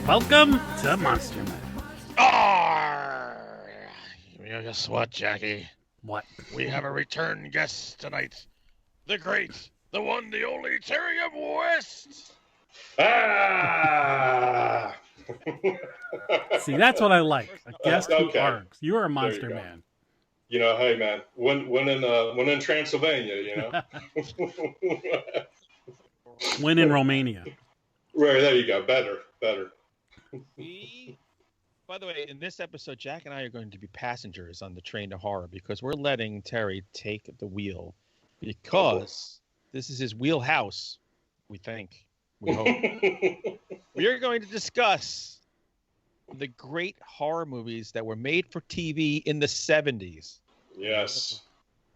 Welcome to Monster Man. Arr! Guess what, Jackie? What? We have a return guest tonight. The great, the one, the only Terry of West. Ah! See, that's what I like. A guest who Okay. args. You are a There Monster you go. Man. You know, hey man, when in Transylvania, you know. Win in Romania. Right, there you go. Better. By the way, in this episode, Jack and I are going to be passengers on the train to horror because we're letting Terry take the wheel because this is his wheelhouse, we think. We hope. We are going to discuss the great horror movies that were made for TV in the 70s. Yes.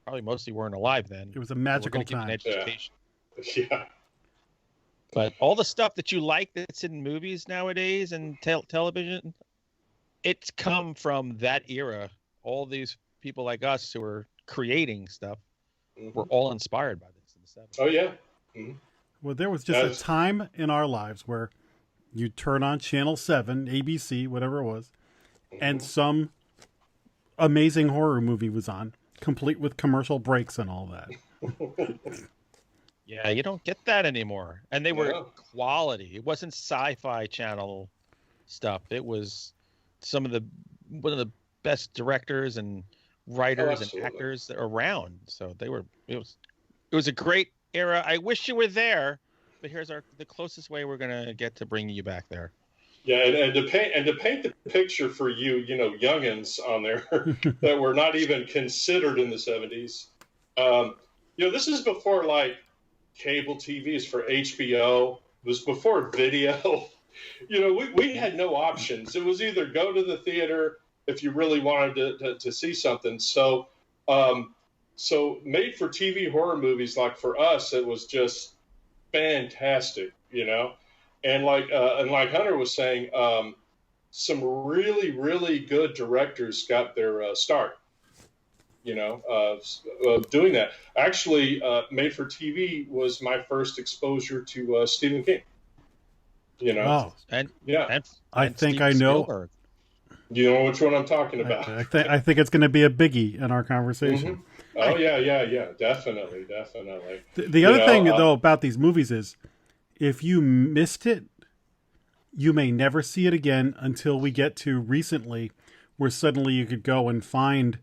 Probably mostly weren't alive then. It was a magical We're gonna time. give you an education. Yeah. But all the stuff that you like that's in movies nowadays and television, it's come from that era. All these people like us who are creating stuff were all inspired by this in the 70s. Oh yeah. Mm-hmm. Well, there was just a time in our lives where you turn on Channel 7, ABC, whatever it was, and some amazing horror movie was on, complete with commercial breaks and all that. Yeah, you don't get that anymore. And they were quality. It wasn't sci-fi channel stuff. It was one of the best directors and writers and actors around. So it was a great era. I wish you were there, but here's the closest way we're gonna get to bringing you back there. Yeah, and to paint the picture for you, youngins on there that were not even considered in the 70s. This is before like cable TVs for HBO. It was before video. We had no options. It was either go to the theater if you really wanted to see something. So made for TV horror movies, like for us, it was just fantastic, And like Hunter was saying, some really, really good directors got their start, doing that. Actually, Made for TV was my first exposure to Stephen King. Oh, and I think Steven I know. Spielberg. You know which one I'm talking about. I think it's going to be a biggie in our conversation. Mm-hmm. Oh yeah, definitely. The other thing though about these movies is, if you missed it, you may never see it again until we get to recently, where suddenly you could go and find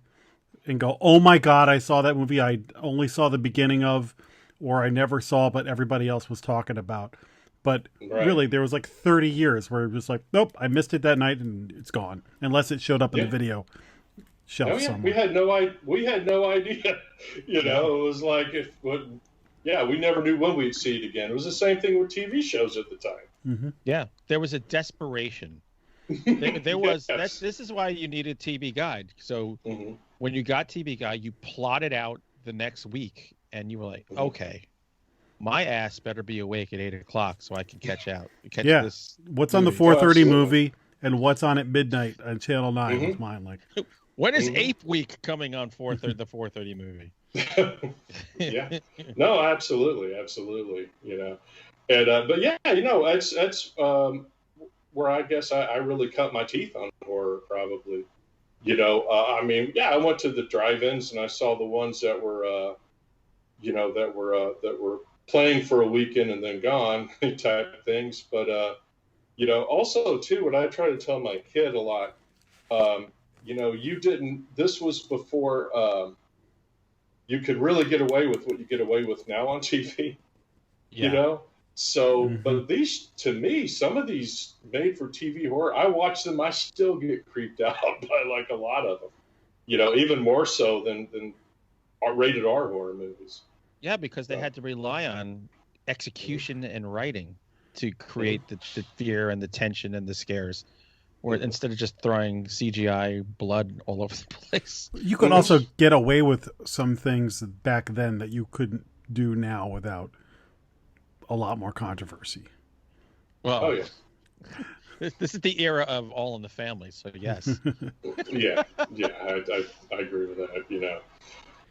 and go, oh my God, I saw that movie. I only saw the beginning of, or I never saw, but everybody else was talking about. But really, there was like 30 years where it was like, nope, I missed it that night and it's gone. Unless it showed up in the video shelf somewhere. We had no idea. It was like, we never knew when we'd see it again. It was the same thing with TV shows at the time. Mm-hmm. Yeah, there was a desperation. There was. Yes. This is why you needed TV Guide. So when you got TV Guide, you plotted out the next week, and you were like, okay, my ass better be awake at 8 o'clock so I can catch this. What's on the 4:30 movie and what's on at midnight on Channel 9 was mine. Like, when is Ape Week coming on the 4:30 movie? Yeah. No, absolutely. And but yeah, that's where I guess I really cut my teeth on horror, probably. I went to the drive-ins and I saw the ones that were that were playing for a weekend and then gone type things. But also too, what I try to tell my kid a lot, this was before you could really get away with what you get away with now on TV. So, but to me, some of these made for TV horror, I watch them, I still get creeped out by like a lot of them, even more so than rated R horror movies. Yeah, because they had to rely on execution and writing to create the fear and the tension and the scares, or instead of just throwing CGI blood all over the place. You could also get away with some things back then that you couldn't do now without a lot more controversy. Well, this is the era of All in the Family, so yes. I agree with that.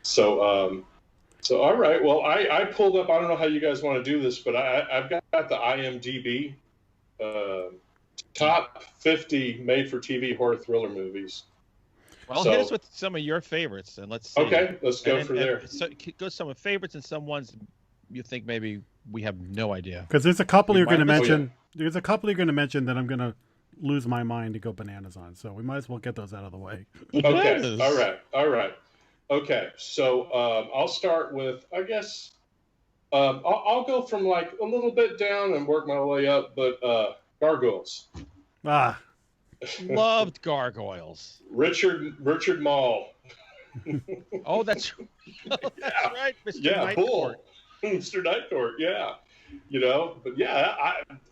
So all right, well, I pulled up. I don't know how you guys want to do this, but I've got the IMDb top 50 made-for-TV horror thriller movies. Well, hit us with some of your favorites, and let's see. Okay, let's go from there. So go some of favorites and some ones you think maybe we have no idea. Because there's a couple you're going to mention. There's a couple you're going to mention that I'm going to lose my mind to go bananas on. So we might as well get those out of the way. Okay. All right. Okay. So I'll start with, I guess, I'll go from like a little bit down and work my way up, but gargoyles. Loved gargoyles. Richard Mall. Oh, that's right, Mr. Yeah, Nightcourt. Mr. Nightcourt, yeah. You know, but yeah,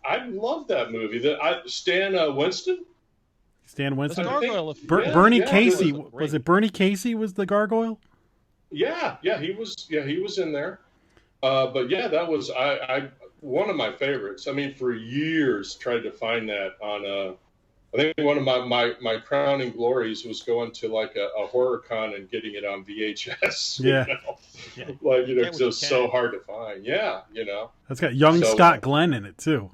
I love that movie. Stan Winston. Gargoyle. Bernie Casey. Was it Bernie Casey was the gargoyle? Yeah, he was in there. But yeah, that was I one of my favorites. I mean, for years tried to find that on I think one of my crowning glories was going to like a horror con and getting it on VHS. Yeah. Like, because it was so hard to find. Yeah, That's got young Scott Glenn in it too.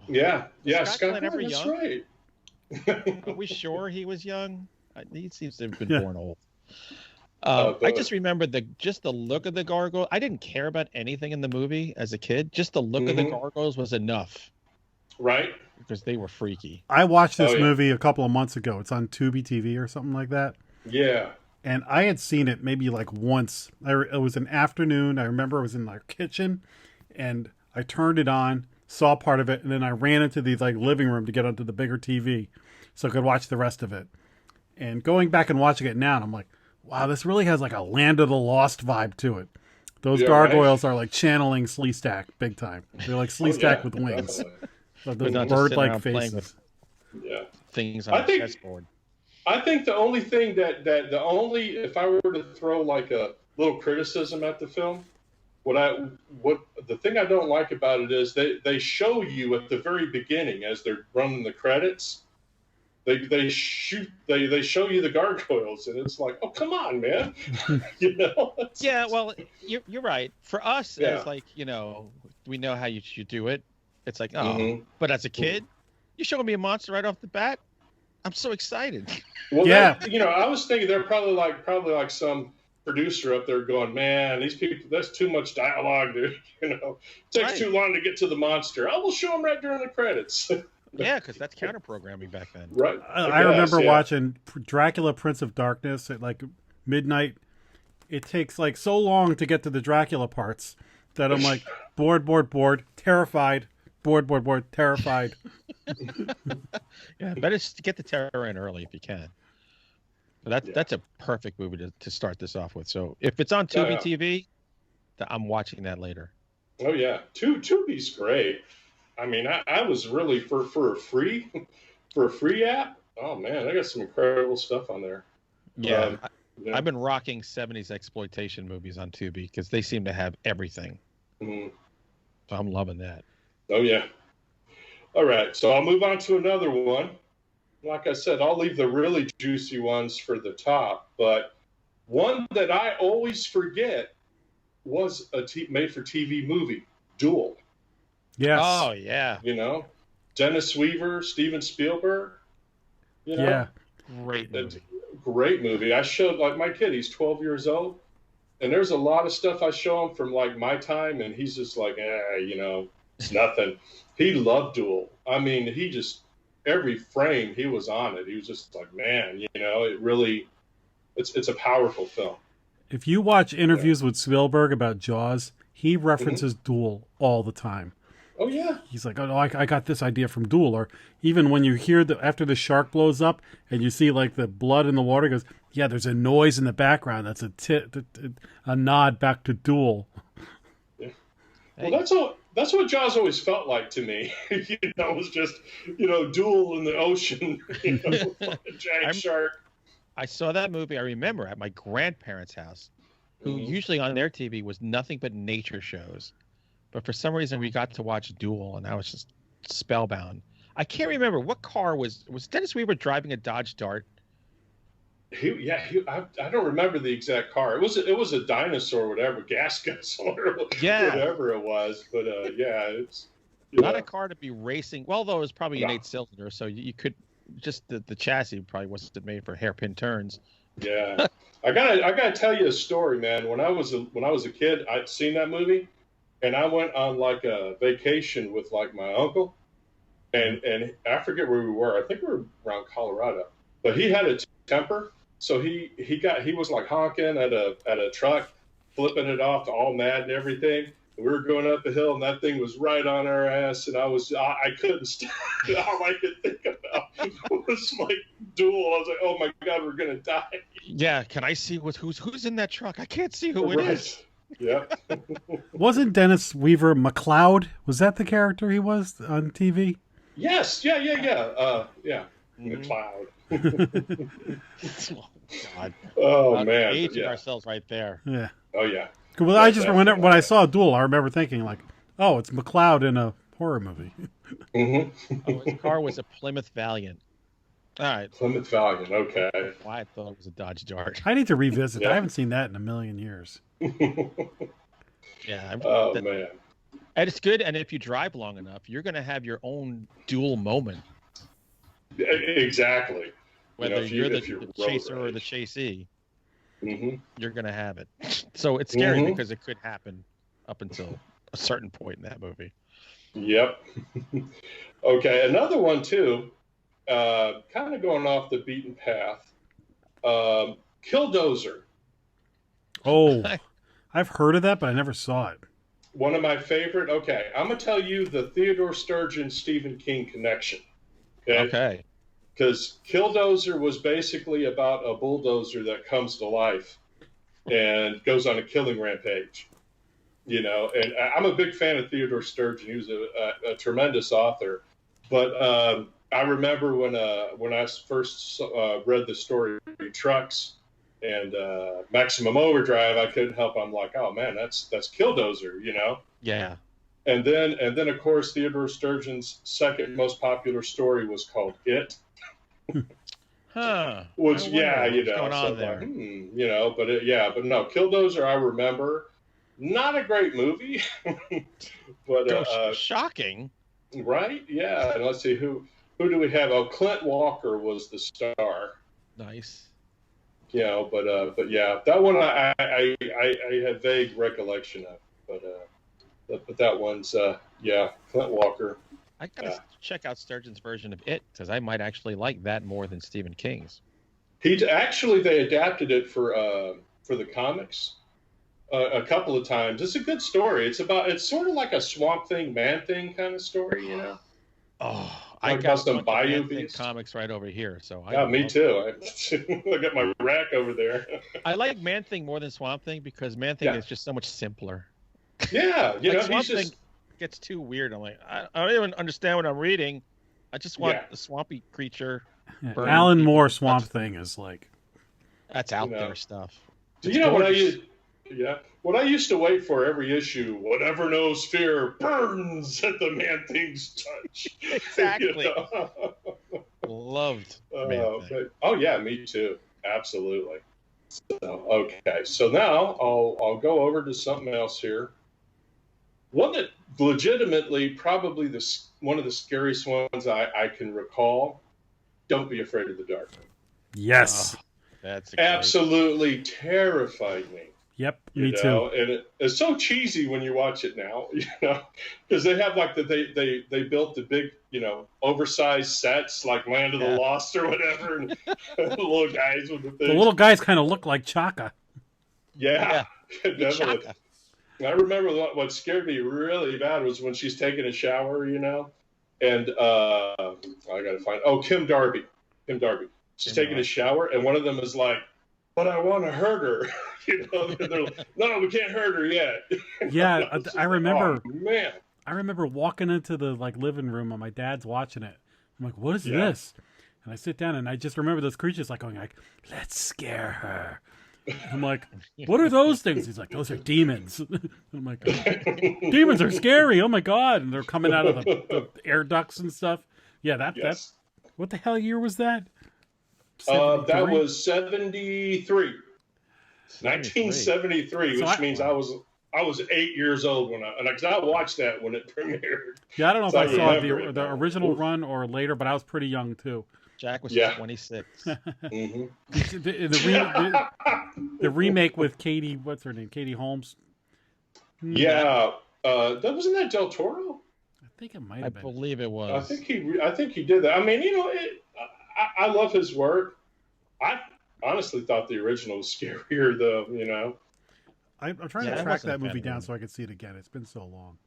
Yeah, Scott Glenn, that's young? Right. Are we sure he was young? He seems to have been born old. I just remember the look of the gargoyle. I didn't care about anything in the movie as a kid. Just the look of the gargoyles was enough. Right. Because they were freaky. I watched this movie a couple of months ago. It's on Tubi TV or something like that. Yeah. And I had seen it maybe like once. It was an afternoon. I remember I was in our kitchen and I turned it on, saw part of it, and then I ran into the like living room to get onto the bigger TV so I could watch the rest of it. And going back and watching it now, and I'm like, wow, this really has like a Land of the Lost vibe to it. Those gargoyles are like channeling Sleestack big time. They're like Sleestack with wings. Those bird-like faces. Things on the chessboard. I think the only thing if I were to throw like a little criticism at the film, the thing I don't like about it is they show you at the very beginning as they're running the credits, they show you the gargoyles and it's like, oh come on, man. Yeah, well, you're right. For us, it's like, we know how you should do it. It's like, but as a kid, you're showing me a monster right off the bat. I'm so excited. Well, yeah. I was thinking they're probably like some producer up there going, man, these people, that's too much dialogue, dude. It takes too long to get to the monster. I will show them right during the credits. Yeah, because that's counter programming back then. Right. I remember watching Dracula, Prince of Darkness at like midnight. It takes like so long to get to the Dracula parts that I'm like bored, terrified. Bored, terrified. Yeah, better get the terror in early if you can. But that's a perfect movie to start this off with. So if it's on Tubi TV, I'm watching that later. Oh yeah, Tubi's great. I mean, I was really for a free app. Oh man, I got some incredible stuff on there. Yeah, I've been rocking 70s exploitation movies on Tubi because they seem to have everything. Mm-hmm. So I'm loving that. Oh, yeah. All right. So I'll move on to another one. Like I said, I'll leave the really juicy ones for the top. But one that I always forget was a made-for-TV movie, Duel. Yes. Oh, yeah. Dennis Weaver, Steven Spielberg. Yeah. Great movie. Great movie. I showed, like, my kid, he's 12 years old. And there's a lot of stuff I show him from, like, my time. And he's just like, it's nothing. He loved Duel. I mean, he just, every frame he was on it, he was just like, man, it really, it's a powerful film. If you watch interviews with Spielberg about Jaws, he references Duel all the time. Oh, yeah. He's like, oh, no, I got this idea from Duel. Or even when you hear after the shark blows up and you see like the blood in the water, he goes, yeah, there's a noise in the background. That's a nod back to Duel. Yeah. Well, that's what Jaws always felt like to me. It was just, Duel in the ocean, a giant shark. I saw that movie, I remember, at my grandparents' house, who usually on their TV was nothing but nature shows. But for some reason, we got to watch Duel, and I was just spellbound. I can't remember what car was Dennis Weaver driving a Dodge Dart. I don't remember the exact car. It was a dinosaur, whatever, gas guzzler, whatever it was. But it's Not a car to be racing. Well, though, it was probably an 8-cylinder, so you could just the chassis probably wasn't made for hairpin turns. Yeah, I gotta tell you a story, man. When I was a kid, I'd seen that movie, and I went on like a vacation with like my uncle, and I forget where we were. I think we were around Colorado, but he had a temper, so he was like honking at a truck, flipping it off, all mad and everything. We were going up the hill, and that thing was right on our ass, and I couldn't stop. All I could think about was like Duel. I was like, oh my God, we're gonna die. Yeah, can I see who's in that truck? I can't see who it is. Yeah. Wasn't Dennis Weaver McLeod? Was that the character he was on TV? Yes. Yeah. McLeod. Oh God. Oh man. Aging ourselves right there. Yeah. Oh yeah. Well, I just remember when I saw Duel, I remember thinking like, "Oh, it's McLeod in a horror movie." Mm-hmm. His car was a Plymouth Valiant. All right. Plymouth Valiant. Okay. Well, I thought it was a Dodge Dart. I need to revisit. Yeah. I haven't seen that in a million years. Yeah. Man. And it's good. And if you drive long enough, you're going to have your own Duel moment. Exactly. Whether you're the chaser or the chasee. Mm-hmm. You're going to have it. So it's scary because it could happen up until a certain point in that movie. Yep. Okay. Another one, too, kind of going off the beaten path. Killdozer. Oh, I've heard of that, but I never saw it. One of my favorite. Okay. I'm going to tell you the Theodore Sturgeon Stephen King connection. Okay. Because Killdozer was basically about a bulldozer that comes to life and goes on a killing rampage, you know. And I'm a big fan of Theodore Sturgeon. He was a tremendous author. But I remember when I first read the story Trucks and Maximum Overdrive, I couldn't help. I'm like, oh man, that's Killdozer, you know. Yeah. And then of course Theodore Sturgeon's second most popular story was called It. Huh. Which, yeah, you know, what's going on so there? Like, you know, but no, Killdozer, I remember, not a great movie, but shocking, right? Yeah, and let's see who do we have? Oh, Clint Walker was the star. Nice. You know, but yeah, that one I had vague recollection of, but that one's Clint Walker. I gotta check out Sturgeon's version of It because I might actually like that more than Stephen King's. They adapted it for the comics a couple of times. It's a good story. It's sort of like a Swamp Thing, Man Thing kind of story, you know. Oh, I got some Bayou Beast comics right over here. So me too. I got my rack over there. I like Man Thing more than Swamp Thing because Man Thing is just so much simpler. Yeah, you know, Swamp Thing gets too weird. I'm like, I don't even understand what I'm reading. I just want the swampy creature. Yeah. Alan Moore Swamp Thing is like that's out there stuff. Do you know what what I used to wait for every issue? Whatever knows fear burns at the Man Thing's touch. Exactly. You know? Loved. Oh yeah, me too. Absolutely. So now I'll go over to something else here. One that legitimately probably one of the scariest ones I can recall. Don't Be Afraid of the Dark. Yes. That's absolutely terrified me. Yep, me too. And it's so cheesy when you watch it now, you know, because they have like they built the big, you know, oversized sets like Land of the Lost or whatever, and the little guys with the things. The little guys kind of look like Chaka. Yeah. Definitely. I remember what scared me really bad was when she's taking a shower, you know, and I gotta find Kim Darby. She's taking a shower, and one of them is like, "But I want to hurt her." You know, they're like, "No, we can't hurt her yet." Yeah, I remember. Oh, man, I remember walking into the living room and my dad's watching it. I'm like, "What is this?" And I sit down and I just remember those creatures like going like, "Let's scare her." I'm like, "What are those things?" He's like, "Those are demons." I'm like, "Demons are scary. Oh my god!" And they're coming out of the air ducts and stuff. Yeah, that's what the hell year was that? 73? That was 73. 1973, which means I was I was 8 years old when I watched that when it premiered. Yeah, I don't know So if I saw remember the original run or later, but I was pretty young too. Jack was 26. Mm-hmm. The remake with Katie, what's her name? Katie Holmes. Yeah, that wasn't that Del Toro. I think it might have been. I believe it was. I think he did that. I mean, I love his work. I honestly thought the original was scarier, though. I'm trying to track that movie down so I can see it again. It's been so long.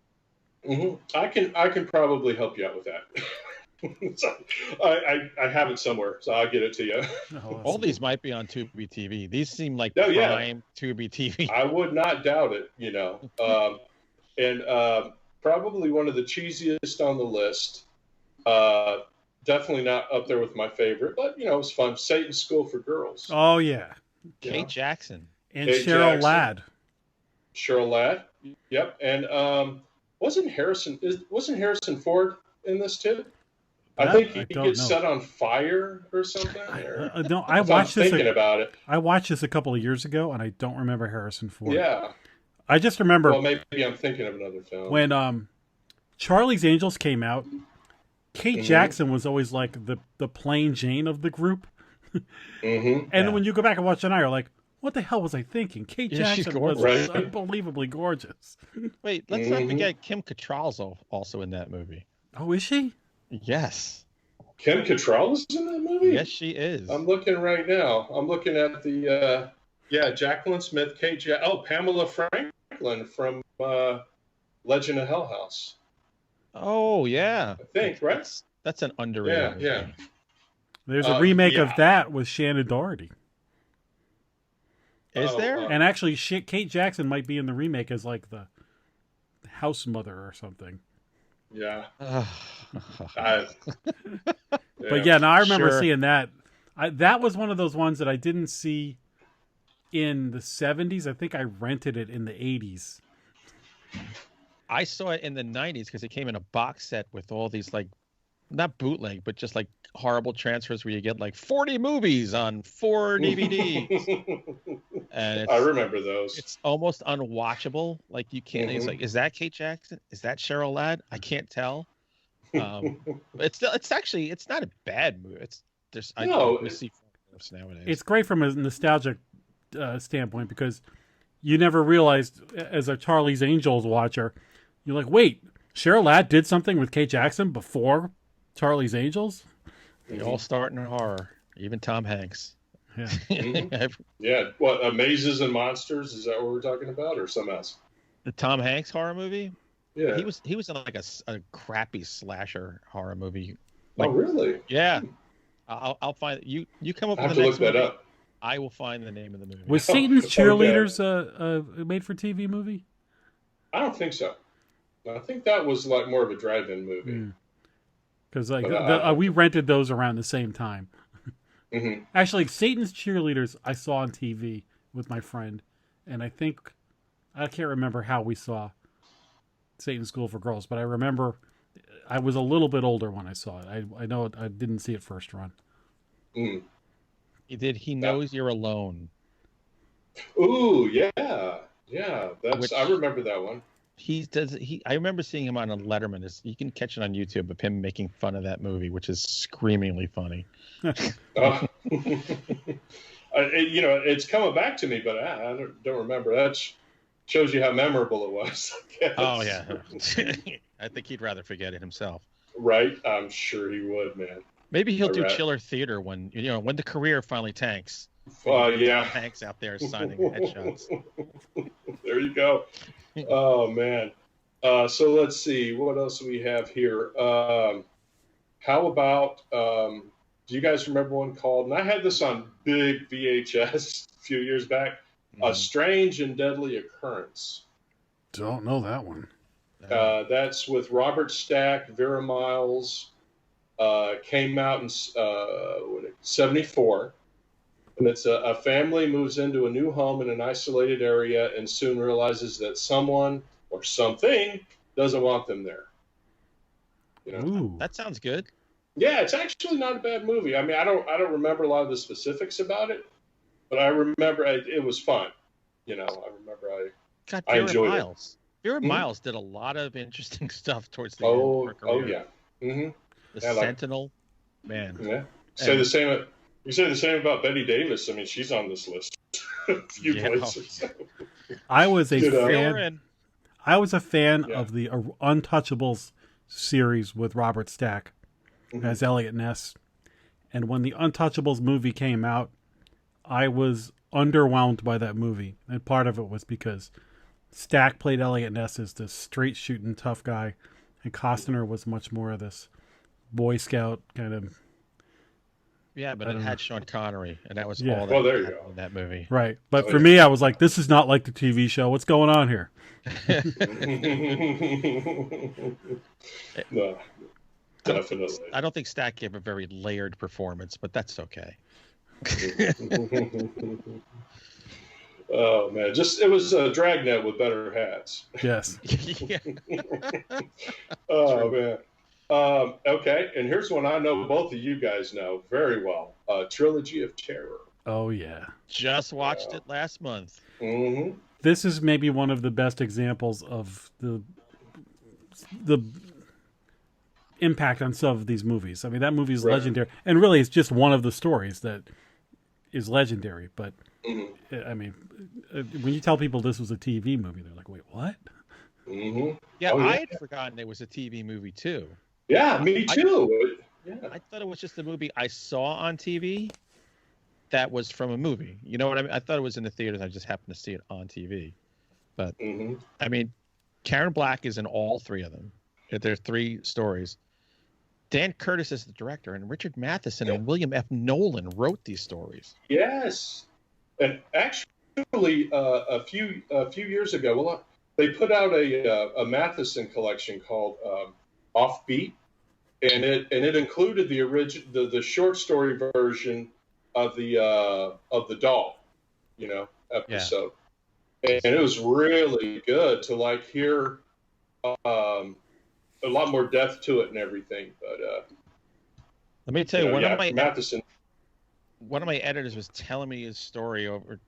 Mm-hmm. I can probably help you out with that. So, I have it somewhere, so I'll get it to you. All these might be on Tubi TV. These seem like prime Tubi TV. I would not doubt it. And probably one of the cheesiest on the list. Definitely not up there with my favorite, but it was fun. Satan's School for Girls. Oh yeah, Kate Jackson and Cheryl Ladd. Cheryl Ladd. Yep, and wasn't Harrison Ford in this too? I think he gets set on fire or something. No, I watched this. Thinking about it. I watched this a couple of years ago, and I don't remember Harrison Ford. Yeah, I just remember. Well, maybe I'm thinking of another film. When Charlie's Angels came out, Kate Jackson was always like the plain Jane of the group. And then when you go back and watch it now, you're like, what the hell was I thinking? Kate Jackson was unbelievably gorgeous. Wait, let's not forget Kim Cattrall's also in that movie. Oh, is she? Yes. Kim Cattrall is in that movie? Yes, she is. I'm looking right now. I'm looking at the, Jacqueline Smith, Pamela Franklin from Legend of Hell House. Oh, yeah. I think, right? That's an underrated movie. Yeah. There's a remake of that with Shannon Doherty. Is there? And actually, Kate Jackson might be in the remake as like the house mother or something. Yeah. But yeah, no, I remember seeing that. That was one of those ones that I didn't see in the 70s. I think I rented it in the 80s. I saw it in the 90s because it came in a box set with all these, like, not bootleg, but just like horrible transfers where you get like 40 movies on 4 DVDs. And I remember those. It's almost unwatchable. Like you can't. It's like, is that Kate Jackson? Is that Cheryl Ladd? I can't tell. It's not a bad movie. We see nowadays. It's great from a nostalgic standpoint because you never realized as a Charlie's Angels watcher, you're like, wait, Cheryl Ladd did something with Kate Jackson before Charlie's Angels? They all start in horror, even Tom Hanks. Yeah. Yeah. What, Mazes and Monsters? Is that what we're talking about, or something else? The Tom Hanks horror movie? Yeah. He was in like a crappy slasher horror movie. Oh, really? Yeah. I'll find you come up I with have the to next look that movie. up. I will find the name of the movie. Was Satan's Cheerleaders a made-for-TV movie? I don't think so. I think that was like more of a drive-in movie. Because we rented those around the same time. Actually, Satan's Cheerleaders I saw on TV with my friend, and I can't remember how we saw Satan's School for Girls, but I remember I was a little bit older when I saw it. I know I didn't see it first run. He did. He Knows You're Alone. Ooh, yeah. I remember that one. I remember seeing him on a Letterman. You can catch it on YouTube of him making fun of that movie, which is screamingly funny. It's coming back to me, but I don't remember. That shows you how memorable it was. Oh yeah, I think he'd rather forget it himself. Right, I'm sure he would, man. Maybe he'll do Chiller Theater when the career finally tanks. Yeah, Hanks out there signing headshots. There you go. Oh man. So let's see what else we have here. How about? Do you guys remember one called? And I had this on big VHS a few years back. A Strange and Deadly Occurrence. Don't know that one. That's with Robert Stack, Vera Miles. Came out in 1974. And it's a family moves into a new home in an isolated area and soon realizes that someone or something doesn't want them there. Ooh. That sounds good. Yeah, it's actually not a bad movie. I mean, I don't remember a lot of the specifics about it, but I remember it was fun. I remember God, I enjoyed it. Vera Miles did a lot of interesting stuff towards the end of her career. Oh yeah. Mm-hmm. The Sentinel, man. Yeah. You say the same about Betty Davis. I mean, she's on this list. A few places. I was a fan. I was a fan of the Untouchables series with Robert Stack as Elliot Ness. And when the Untouchables movie came out, I was underwhelmed by that movie. And part of it was because Stack played Elliot Ness as this straight shooting tough guy, and Costner was much more of this Boy Scout kind of. Yeah, but it had Sean Connery, and that was all that there you go. in that movie. Right. But for me, I was like, this is not like the TV show. What's going on here? No, definitely. I don't think Stack gave a very layered performance, but that's okay. Oh man, it was a Dragnet with better hats. Yes. Oh man. Okay, and here's one I know both of you guys know very well. Trilogy of Terror. Oh yeah. Just watched it last month. Mm-hmm. This is maybe one of the best examples of the impact on some of these movies. I mean, that movie is legendary, and really, it's just one of the stories that is legendary. But I mean, when you tell people this was a TV movie, they're like, "Wait, what?" Mm-hmm. Yeah, I had forgotten it was a TV movie too. Yeah, me too. I thought it was just a movie I saw on TV that was from a movie. You know what I mean? I thought it was in the theaters. I just happened to see it on TV. But, I mean, Karen Black is in all three of them. There are three stories. Dan Curtis is the director, and Richard Matheson and William F. Nolan wrote these stories. Yes. And actually, a few years ago, they put out a Matheson collection called Offbeat, and it included the short story version of the doll, episode, and it was really good to hear a lot more depth to it and everything. But let me tell you, one of my editors was telling me his story over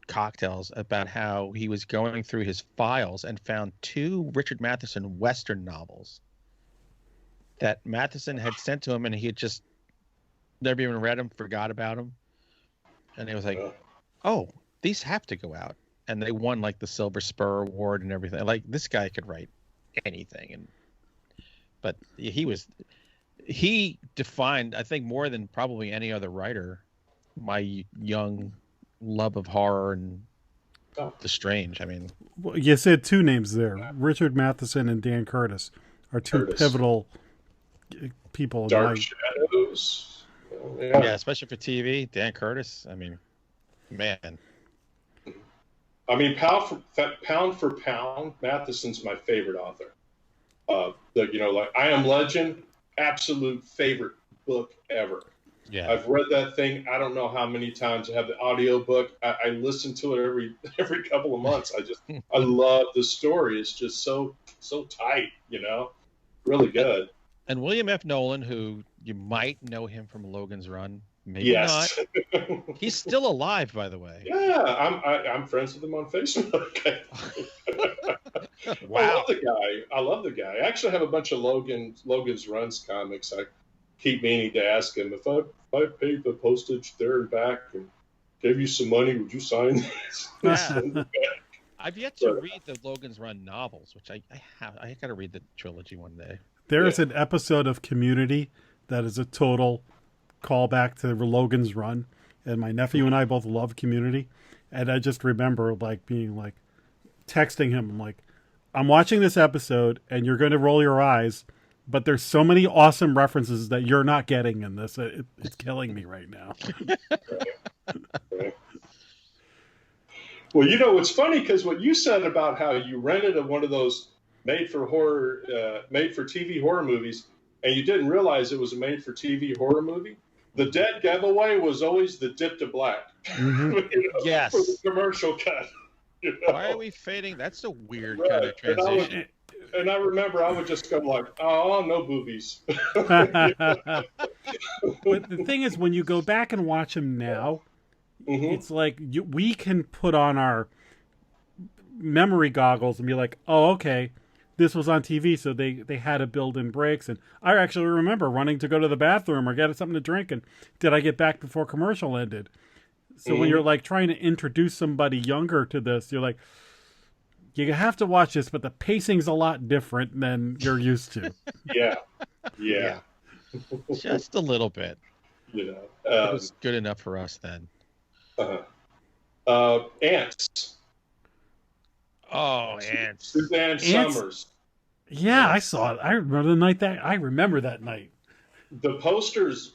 cocktails about how he was going through his files and found two Richard Matheson Western novels that Matheson had sent to him, and he had just never even read them, forgot about them. And he was like, oh, these have to go out. And they won the Silver Spur Award and everything. This guy could write anything. But he defined, I think, more than probably any other writer, my young love of horror and the strange. I mean, well, you said two names there. Richard Matheson and Dan Curtis are two pivotal people. Dark Shadows. Yeah, especially for TV. Dan Curtis. I mean, man. I mean, pound for pound, Matheson's my favorite author. I Am Legend, absolute favorite book ever. Yeah, I've read that thing. I don't know how many times. I have the audio book. I listen to it every couple of months. I love the story. It's just so tight. Really good. And William F. Nolan, who you might know him from Logan's Run, maybe not. He's still alive, by the way. Yeah, I'm friends with him on Facebook. Wow. I love the guy. I actually have a bunch of Logan's Runs comics. I keep meaning to ask him, if I paid the postage there and back and gave you some money, would you sign this? Yeah. I've yet to read the Logan's Run novels, which I have. I got to read the trilogy one day. There is an episode of Community that is a total callback to Logan's Run, and my nephew and I both love Community, and I just remember being texting him, I'm like, I'm watching this episode, and you're going to roll your eyes, but there's so many awesome references that you're not getting in this. It's killing me right now. Right. Well, it's funny because what you said about how you rented one of those made for TV horror movies, and you didn't realize it was a made for TV horror movie. The dead giveaway was always the dip to black. Mm-hmm. Yes. For the commercial cut. Why are we fading? That's a weird kind of transition. And I remember I would just go oh, no boobies. But the thing is, when you go back and watch them now, it's we can put on our memory goggles and be like, oh, okay, this was on TV, so they had to build in breaks. And I actually remember running to go to the bathroom or get something to drink, and did I get back before commercial ended? So when you're like trying to introduce somebody younger to this, you're like, you have to watch this, but the pacing's a lot different than you're used to. Yeah. Just a little bit. You know, it was good enough for us then. Ants. Oh, Ants. Suzanne Summers. Yeah, I saw it. I remember that night. The poster's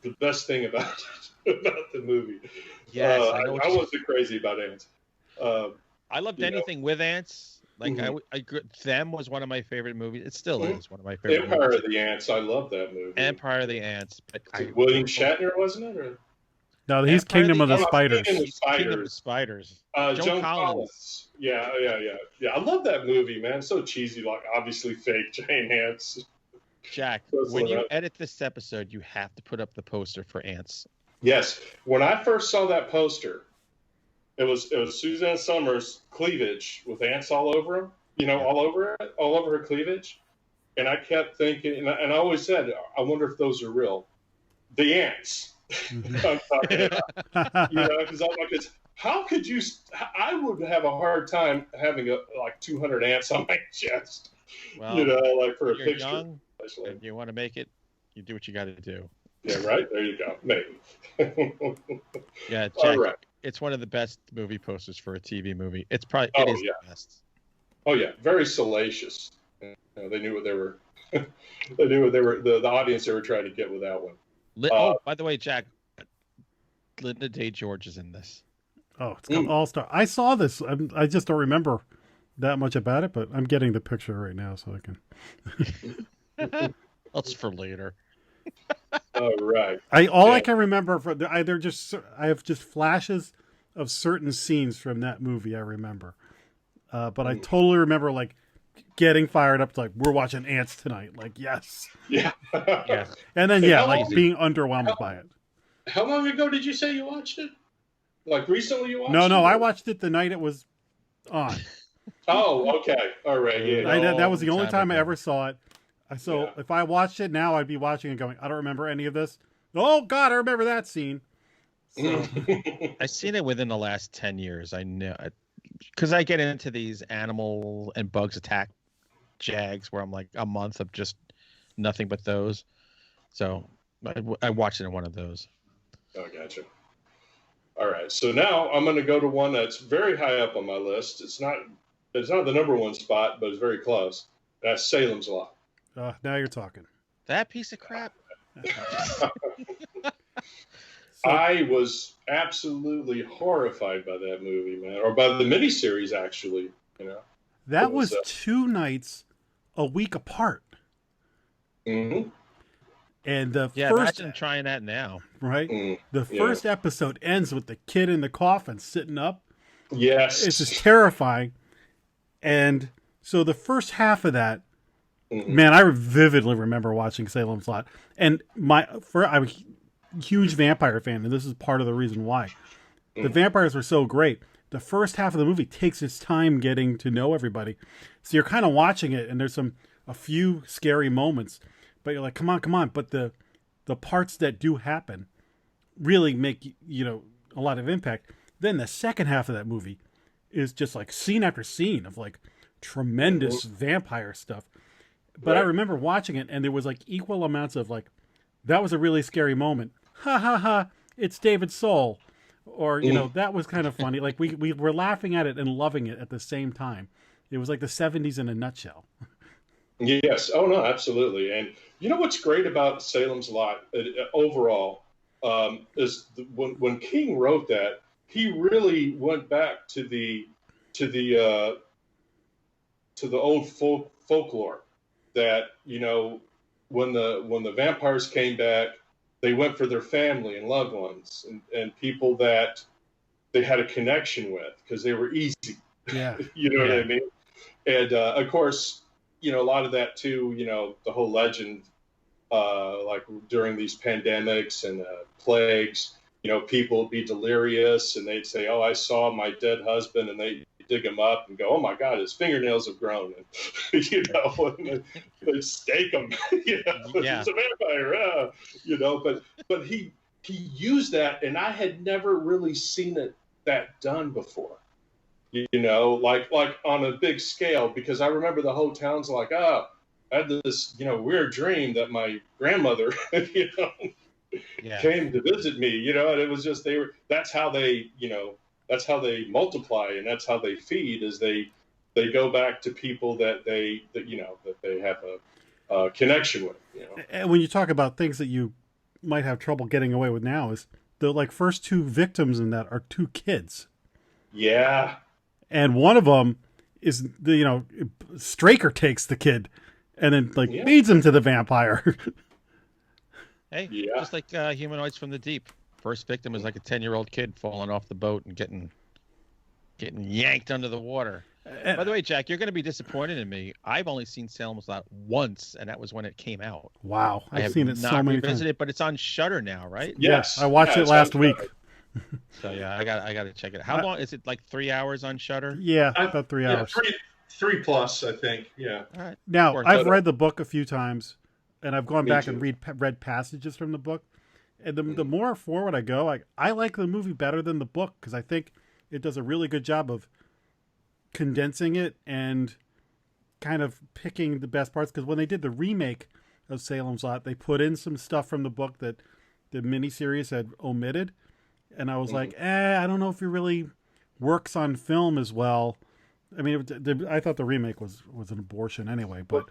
the best thing about the movie. Yes, I wasn't crazy about ants. I loved anything with ants. Like Them was one of my favorite movies. It still is one of my favorite. Empire of the Ants. I love that movie. Empire of the Ants. But William Shatner, wasn't it? Or? No, he's Kingdom of the Spiders. Kingdom of the Spiders. Joan Collins. Yeah. I love that movie, man. So cheesy, like obviously fake giant ants. Jack, when you edit this episode, you have to put up the poster for Ants. Yes. When I first saw that poster, it was Suzanne Summers' cleavage with ants all over him. You know, all over her cleavage. And I kept thinking, and I always said, I wonder if those are real. The ants. I'm talking about. You know, because how could you? I would have a hard time having like 200 ants on my chest. Well, you know, like for a you're picture. Young, and you want to make it, you do what you got to do. Yeah, right. There you go. Maybe. Yeah, Jack. Right. It's one of the best movie posters for a TV movie. It's probably the best. Oh yeah, very salacious. You know, they knew what they were. They knew what they were. The audience they were trying to get with that one. By the way, Jack, Linda Day George is in this. Oh, it's called All Star. I saw this. I just don't remember that much about it, but I'm getting the picture right now, so I can. That's for later. All right. I can remember I have just flashes of certain scenes from that movie. I remember, but I totally remember like getting fired up, like we're watching Ants tonight. Like yes, yeah. And then being underwhelmed by it. How long ago did you say you watched it? Like recently you watched it? No, I watched it the night it was on. Oh, okay. All right. Yeah. That was the only time I ever saw it. So if I watched it now, I'd be watching and going, I don't remember any of this. Oh, God, I remember that scene. So. I've seen it within the last 10 years. I know. Because I get into these animal and bugs attack jags where I'm like a month of just nothing but those. So I watched it in one of those. Oh, gotcha. All right. So now I'm going to go to one that's very high up on my list. It's not the number one spot, but it's very close. That's Salem's Lot. Now you're talking. That piece of crap. I was absolutely horrified by that movie, man, or by the miniseries, actually. You know, that was 2 nights a week apart. Mm-hmm. And the first, imagine trying that now, right? The first episode ends with the kid in the coffin sitting up. Yes, it's just terrifying. And so the first half of that. Man, I vividly remember watching Salem's Lot, and I'm a huge vampire fan, and this is part of the reason why. The vampires were so great. The first half of the movie takes its time getting to know everybody, so you're kind of watching it, and there's a few scary moments, but you're like, come on. But the parts that do happen really make a lot of impact. Then the second half of that movie is just like scene after scene of like tremendous vampire stuff. But I remember watching it, and there was like equal amounts of like, that was a really scary moment. Ha ha ha! It's David Soul, or that was kind of funny. Like we were laughing at it and loving it at the same time. It was like the 70s in a nutshell. Yes. Oh no, absolutely. And you know what's great about Salem's Lot overall is when King wrote that, he really went back to the old folklore. That when the vampires came back, they went for their family and loved ones and people that they had a connection with because they were easy. Yeah, you know what I mean. And of course, a lot of that too. The whole legend, like during these pandemics and plagues, people would be delirious and they'd say, "Oh, I saw my dead husband," and dig him up and go, oh my God, his fingernails have grown, and and they stake him. He's a vampire, But he used that, and I had never really seen that done before. Like on a big scale, because I remember the whole town's like, I had this, weird dream that my grandmother, came to visit me, and it was just, that's how they multiply, and that's how they feed, is they go back to people that they have a connection with, And when you talk about things that you might have trouble getting away with now, is the first two victims in that are two kids. Yeah. And one of them is Straker takes the kid and then leads him to the vampire. Hey, just like Humanoids from the Deep. First victim is like a 10-year-old kid falling off the boat and getting yanked under the water. By the way, Jack, you're going to be disappointed in me. I've only seen Salem's Lot once, and that was when it came out. Wow, I've seen it so many times. But it's on Shudder now, right? Yes, I watched it last week. So I got to check it out. How long is it? Like 3 hours on Shudder? Yeah, about 3 hours. Three plus, I think. Yeah. All right. Now I've read the book a few times, and I've gone back and read passages from the book. And the more forward I go, I like the movie better than the book, because I think it does a really good job of condensing it and kind of picking the best parts. Because when they did the remake of Salem's Lot, they put in some stuff from the book that the miniseries had omitted. And I was like, I don't know if it really works on film as well. I mean, I thought the remake was an abortion anyway, but...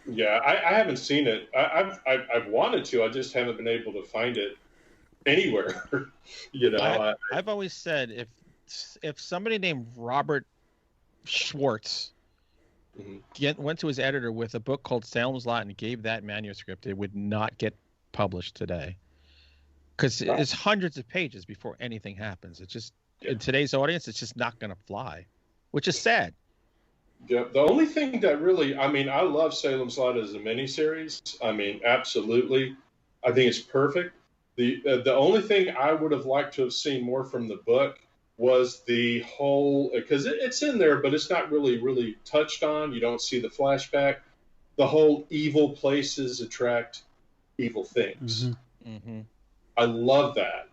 Yeah, I haven't seen it. I've wanted to. I just haven't been able to find it anywhere. I've always said if somebody named Robert Schwartz went to his editor with a book called Salem's Lot and gave that manuscript, it would not get published today, because it's hundreds of pages before anything happens. It's just in today's audience, it's just not going to fly, which is sad. Yeah, the only thing that really, I love Salem's Lot as a miniseries. Absolutely. I think it's perfect. The only thing I would have liked to have seen more from the book was the whole, because it's in there, but it's not really touched on. You don't see the flashback. The whole evil places attract evil things. Mm-hmm. I love that.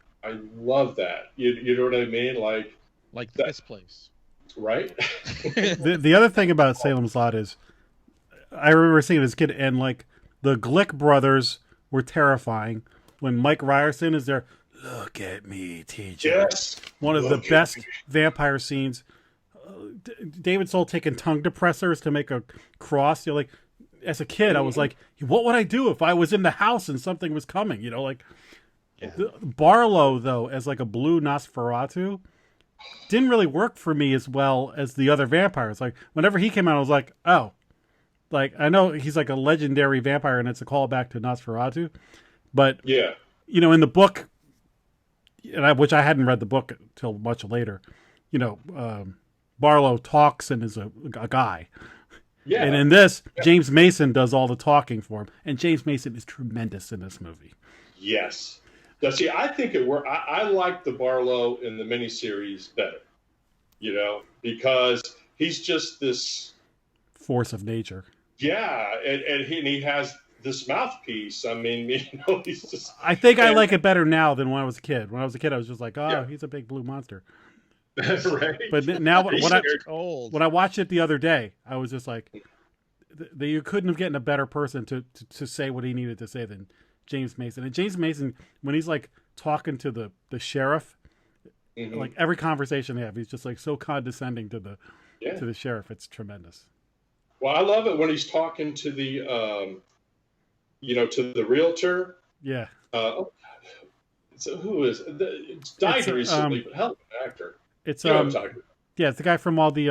You know what I mean? Like this place. Right. the other thing about Salem's Lot is, I remember seeing it as a kid, and the Glick brothers were terrifying. When Mike Ryerson is there, look at me, teacher. Yes. One of the best vampire scenes. David Soul taking tongue depressors to make a cross. As a kid, I was like, what would I do if I was in the house and something was coming? Barlow, though, as a blue Nosferatu, didn't really work for me as well as the other vampires. Whenever he came out, I was like, oh, I know he's a legendary vampire and it's a callback to Nosferatu, but in the book, which I hadn't read the book till much later, Barlow talks and is a guy. Yeah. And in this, James Mason does all the talking for him, and James Mason is tremendous in this movie. Yes. Now, see, I think it worked. I like the Barlow in the miniseries better, because he's just this force of nature. Yeah, and he has this mouthpiece. He's just. I think I like it better now than when I was a kid. When I was a kid, I was just like, he's a big blue monster. Right. But now, when I watched it the other day, I was just like, you couldn't have gotten a better person to say what he needed to say than James Mason. And James Mason, when he's talking to the sheriff, every conversation they have, he's just so condescending to the sheriff. It's tremendous. Well, I love it when he's talking to the to the realtor. Yeah. So who is it's died recently, but hell of an actor. It's what I'm talking about. Yeah, it's the guy from all the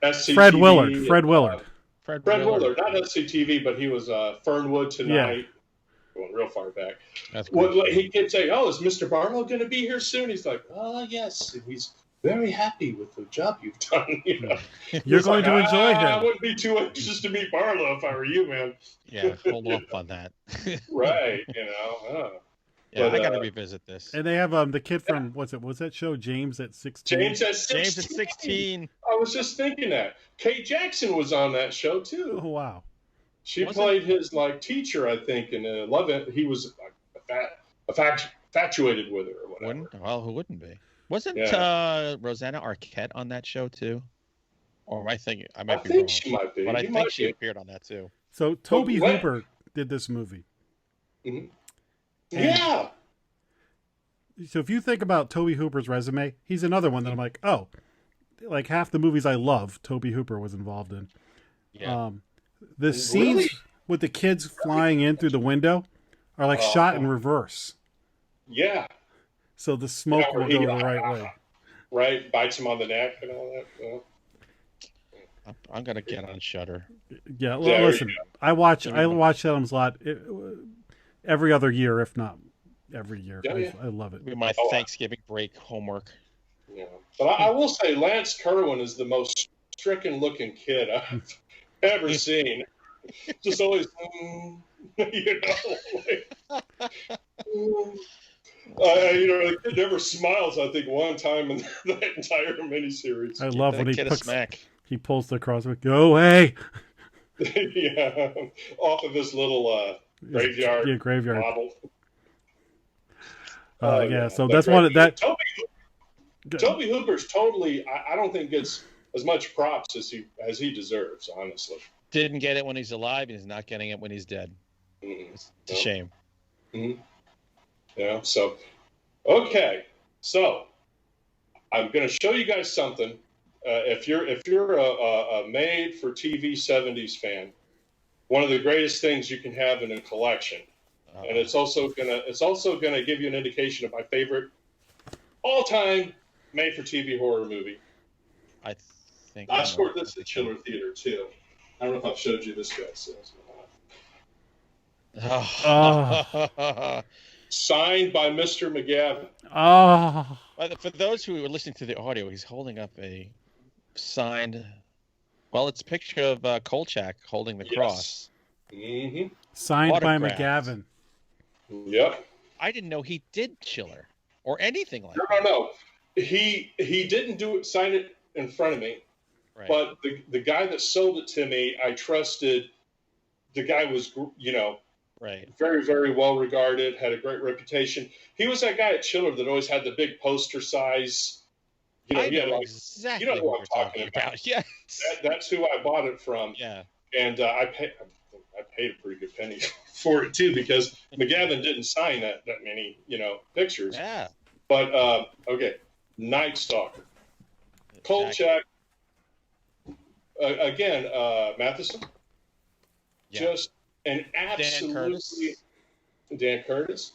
SCTV, Fred Willard. Fred Willard, not SCTV, but he was Fernwood Tonight. Yeah. Going real far back. He kept saying, "Oh, is Mr. Barlow going to be here soon?" He's like, "Oh, yes." And he's very happy with the job you've done. You're going to enjoy him. I wouldn't be too anxious to meet Barlow if I were you, man. Yeah, hold off on that. Right. Yeah, I got to revisit this. And they have the kid from what's that show? James at 16. James at 16. James at 16. I was just thinking that. Kate Jackson was on that show too. Oh wow. She played his teacher, I think, and love it. He was infatuated with her or whatever. Well, who wouldn't be? Wasn't Rosanna Arquette on that show too? Or am I thinking? I might be wrong. She might be. But I think she appeared on that too. So Toby Hooper did this movie. Mm-hmm. Yeah. So if you think about Toby Hooper's resume, he's another one that I'm like, oh, like half the movies I love, Toby Hooper was involved in. Yeah. The scenes with the kids flying in through the window are like shot in reverse. Yeah. So the smoke will go the right way. Right, bites him on the neck and all that. Yeah. I'm gonna get on Shudder. Yeah, well, listen, I watch Salem's Lot every other year, if not every year. Yeah, I love it. My Thanksgiving break homework. Yeah, but I will say Lance Kerwin is the most stricken-looking kid I've ever seen. Just always, you know, the kid never smiles. I think one time in that entire miniseries. I love when he pulls the crossbow. Go away. Yeah, off of this little graveyard. Yeah, graveyard. Model. Yeah, so that's one that. Toby Hooper's totally. I don't think gets as much props as he deserves. Honestly, didn't get it when he's alive, and he's not getting it when he's dead. Mm-hmm. It's a shame. Mm-hmm. Yeah. So, okay. So, I'm going to show you guys something. If you're a made-for-TV '70s fan, one of the greatest things you can have in a collection, and it's also gonna give you an indication of my favorite all-time made-for-TV horror movie. I think I scored this at Chiller Theater too. I don't know if I've showed you this guy. Signed by Mr. Mcgavin. For those who are listening to the audio, he's holding up a signed. Well, it's a picture of Kolchak holding the cross. Mm-hmm. Signed by Mcgavin. Yep. I didn't know he did Chiller or anything like that. No. He didn't sign it in front of me. Right. But the guy that sold it to me, I trusted. The guy was, right, very, very well regarded, had a great reputation. He was that guy at Chiller that always had the big poster size. I know exactly what I'm talking about. Yes. That's who I bought it from. Yeah. And I paid a pretty good penny for it too, because Mcgavin didn't sign that many, pictures. Yeah. But okay, Night Stalker, Kolchak, again, Matheson, just an absolutely Dan Curtis.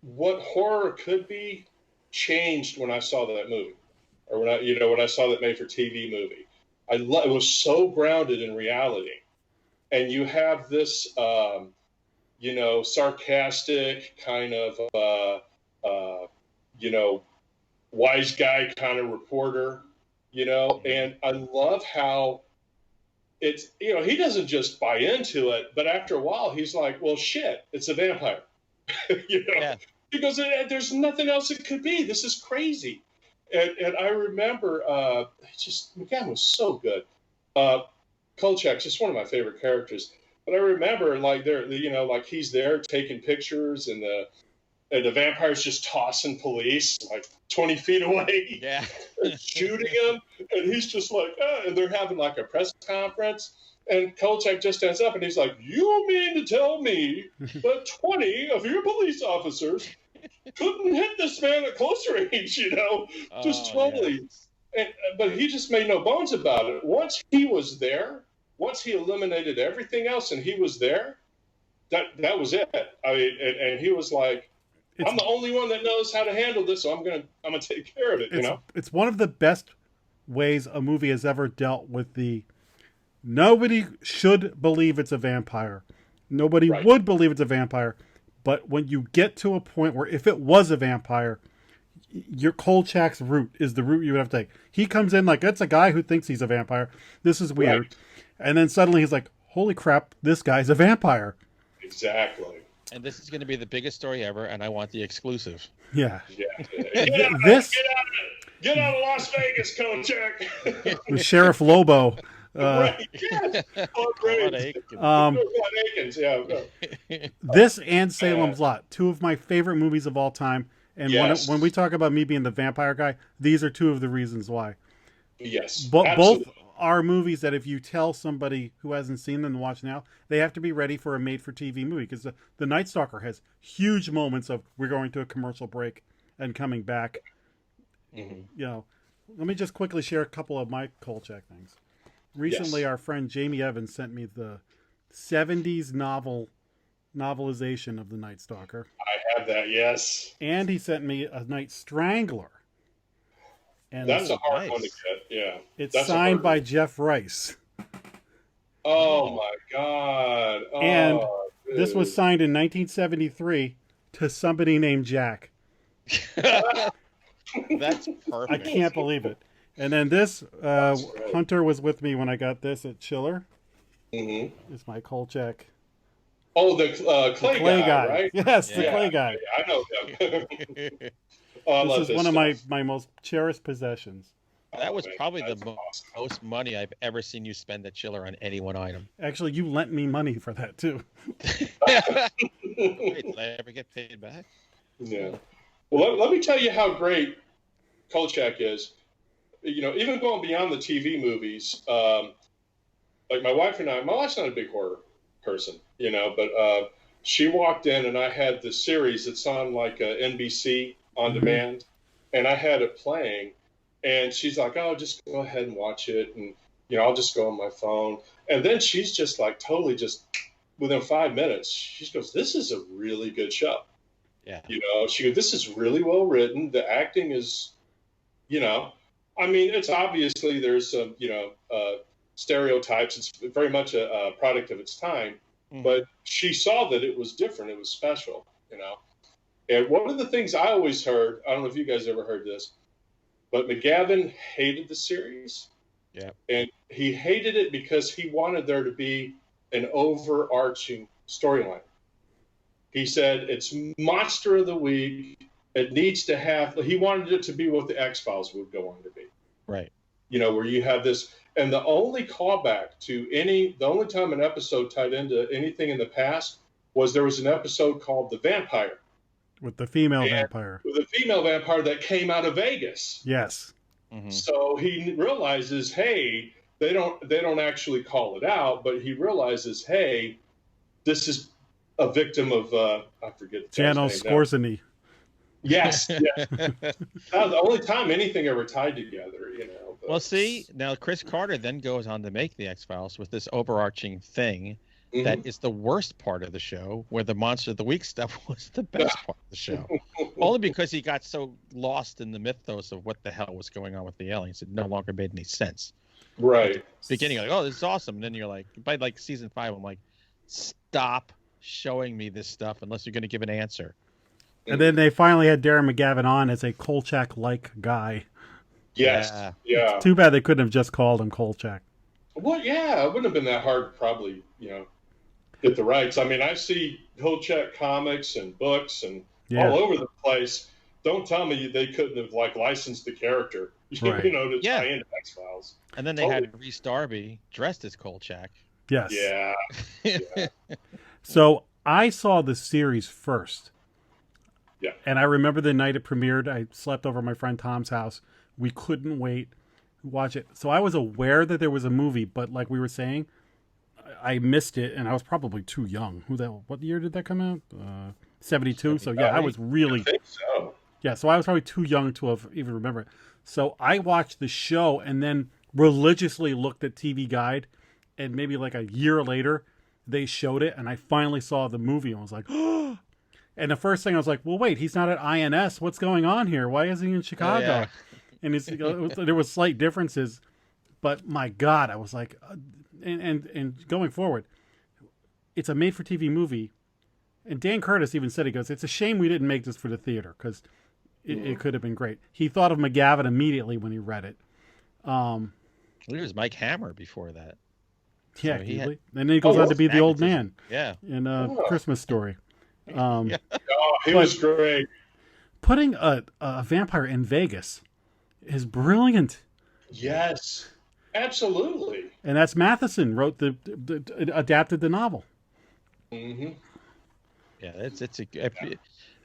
What horror could be changed when I saw that movie, or when I saw that made-for-TV movie. It was so grounded in reality, and you have this, sarcastic kind of, wise guy kind of reporter, and I love how it's, he doesn't just buy into it, but after a while he's like, well, shit, it's a vampire, Yeah. He goes, there's nothing else it could be. This is crazy. And I remember, Mcgavin was so good. Kolchak's just one of my favorite characters. But I remember, he's there taking pictures, and the vampire's just tossing police 20 feet away, shooting him, and he's just like, and they're having a press conference. And Kolchak just stands up and he's like, you mean to tell me that 20 of your police officers couldn't hit this man at close range, just totally. Yeah. But he just made no bones about it. Once he was there, once he eliminated everything else and he was there, that was it. I mean, and he was like, I'm the only one that knows how to handle this, so I'm gonna take care of it. It's one of the best ways a movie has ever dealt with the. Nobody should believe it's a vampire. Nobody would believe it's a vampire. But when you get to a point where if it was a vampire, your Kolchak's route is the route you would have to take. He comes in like, it's a guy who thinks he's a vampire. This is weird. Right. And then suddenly he's like, holy crap, this guy's a vampire. Exactly. And this is going to be the biggest story ever, and I want the exclusive. Yeah. Get out of Las Vegas, Kolchak. With Sheriff Lobo. Right. Yes. Akins. Yeah. This and Salem's Lot, two of my favorite movies of all time. And when we talk about me being the vampire guy, these are two of the reasons why. Yes. Both are movies that if you tell somebody who hasn't seen them to watch now, they have to be ready for a made-for-TV movie. Because the Night Stalker has huge moments of we're going to a commercial break and coming back. Mm-hmm. You know, let me just quickly share a couple of my Kolchak things. Recently, our friend Jamie Evans sent me the 70s novelization of the Night Stalker. I have that, yes. And he sent me a Night Strangler. And that's a hard one to get, yeah. It's signed by Jeff Rice. Oh, my God. Oh, and this was signed in 1973 to somebody named Jack. That's perfect. I can't believe it. And then this, Hunter was with me when I got this at Chiller. Mm-hmm. It's my Kolchak. Oh, the clay guy, right? Yes, the clay guy. Yeah, I know him. This is one of my most cherished possessions. That was probably the most money I've ever seen you spend at Chiller on any one item. Actually, you lent me money for that, too. Wait, did I ever get paid back? Yeah. Well, let me tell you how great Kolchak is. You know, even going beyond the TV movies, like my wife's not a big horror person, you know, but she walked in and I had the series that's on like NBC on demand, and I had it playing, and she's like, "Oh, just go ahead and watch it, and you know, I'll just go on my phone." And then she's just like totally just within 5 minutes, she goes, "This is a really good show." Yeah. You know, she goes, "This is really well written. The acting is, you know, I mean, it's obviously there's some, you know, stereotypes. It's very much a product of its time, but she saw that it was different. It was special, you know." And one of the things I always heard, I don't know if you guys ever heard this, but Mcgavin hated the series. Yeah. And he hated it because he wanted there to be an overarching storyline. He said it's Monster of the Week. It needs to have, he wanted it to be what the X-Files would go on to be. Right. You know, where you have this, and the only callback to the only time an episode tied into anything in the past was there was an episode called The Vampire. With the female vampire. With the female vampire that came out of Vegas. Yes. Mm-hmm. So he realizes, hey, they don't actually call it out, but he realizes, hey, this is a victim of I forget the Janos Scorsese. Yes. Yeah. That was the only time anything ever tied together, you know. Well, see, now Chris Carter then goes on to make the X-Files with this overarching thing that is the worst part of the show, where the Monster of the Week stuff was the best part of the show. Only because he got so lost in the mythos of what the hell was going on with the aliens. It no longer made any sense. Right. Beginning, like, oh, this is awesome. And then you're like, by like season 5, I'm like, stop showing me this stuff unless you're going to give an answer. And then they finally had Darren Mcgavin on as a Kolchak-like guy. Yes. Yeah. It's too bad they couldn't have just called him Kolchak. Well, yeah, it wouldn't have been that hard to probably, you know, get the rights. I mean, I see Kolchak comics and books and all over the place. Don't tell me they couldn't have like licensed the character, right. you know, to tie into X-Files. And then they had Rhys Darby dressed as Kolchak. Yes. Yeah. So I saw the series first. Yeah. And I remember the night it premiered, I slept over at my friend Tom's house. We couldn't wait to watch it. So I was aware that there was a movie, but like we were saying, I missed it, and I was probably too young. What year did that come out? 72. So yeah, I was really. I think so. Yeah, so I was probably too young to have even remembered. So I watched the show and then religiously looked at TV Guide, and maybe like a year later, they showed it, and I finally saw the movie, and I was like, oh. And the first thing I was like, well, wait, he's not at INS. What's going on here? Why isn't he in Chicago? Yeah. And there was slight differences, but my God, I was like, and going forward, it's a made-for-TV movie. And Dan Curtis even said, he goes, it's a shame we didn't make this for the theater, because it could have been great. He thought of Mcgavin immediately when he read it. He was Mike Hammer before that. Yeah, so and then he goes on to be the old man. Yeah. In Christmas Story. Yeah. Oh, he was great. Putting a vampire in Vegas is brilliant. Yes, absolutely. And that's Matheson wrote adapted the novel. Mm-hmm. Yeah,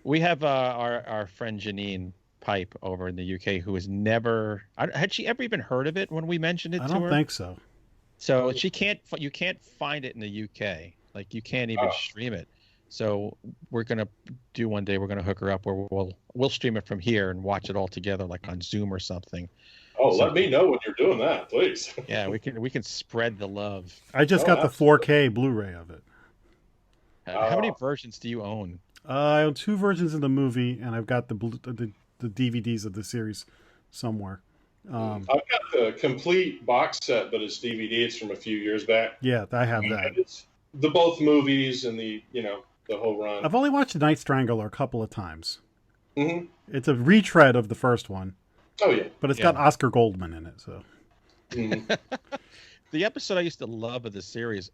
we have our friend Janine Pipe over in the UK who has never had she ever even heard of it when we mentioned it to her? I don't think so. So you can't find it in the UK. Like you can't even stream it. So we're gonna do one day. We're gonna hook her up where we'll stream it from here and watch it all together, like on Zoom or something. Oh, let me know when you're doing that, please. Yeah, we can spread the love. I just got the 4K Blu-ray of it. How many versions do you own? I own 2 versions of the movie, and I've got the DVDs of the series somewhere. I've got the complete box set, but it's DVD. It's from a few years back. Yeah, I have that. It's both movies and the whole run. I've only watched Night Strangler a couple of times. Mm-hmm. It's a retread of the first one. Oh yeah, but it's got Oscar Goldman in it. So the episode I used to love of the series,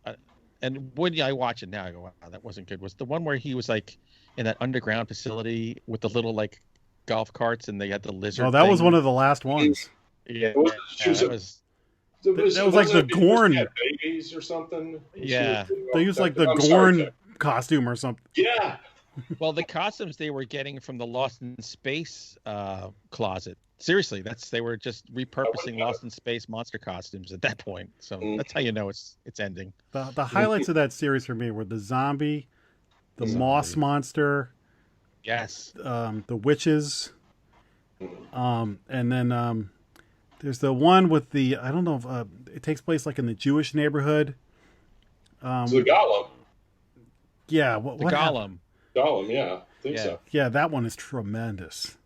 and when I watch it now, I go, "Wow, that wasn't good." Was the one where he was like in that underground facility with the little like golf carts, and they had the lizard. Oh, that was one of the last ones. Yeah, that was like the Gorn babies or something. Yeah, they used like the Gorn costume or something. Yeah. Well, the costumes they were getting from the Lost in Space closet. Seriously, they were just repurposing Lost in Space monster costumes at that point. So that's how you know it's ending. The highlights of that series for me were the zombie, the moss monster, yes, the witches, and then there's the one with the I don't know if it takes place like in the Jewish neighborhood. So the Golem. Yeah, what Golem. Golem, yeah, I think so. Yeah, that one is tremendous.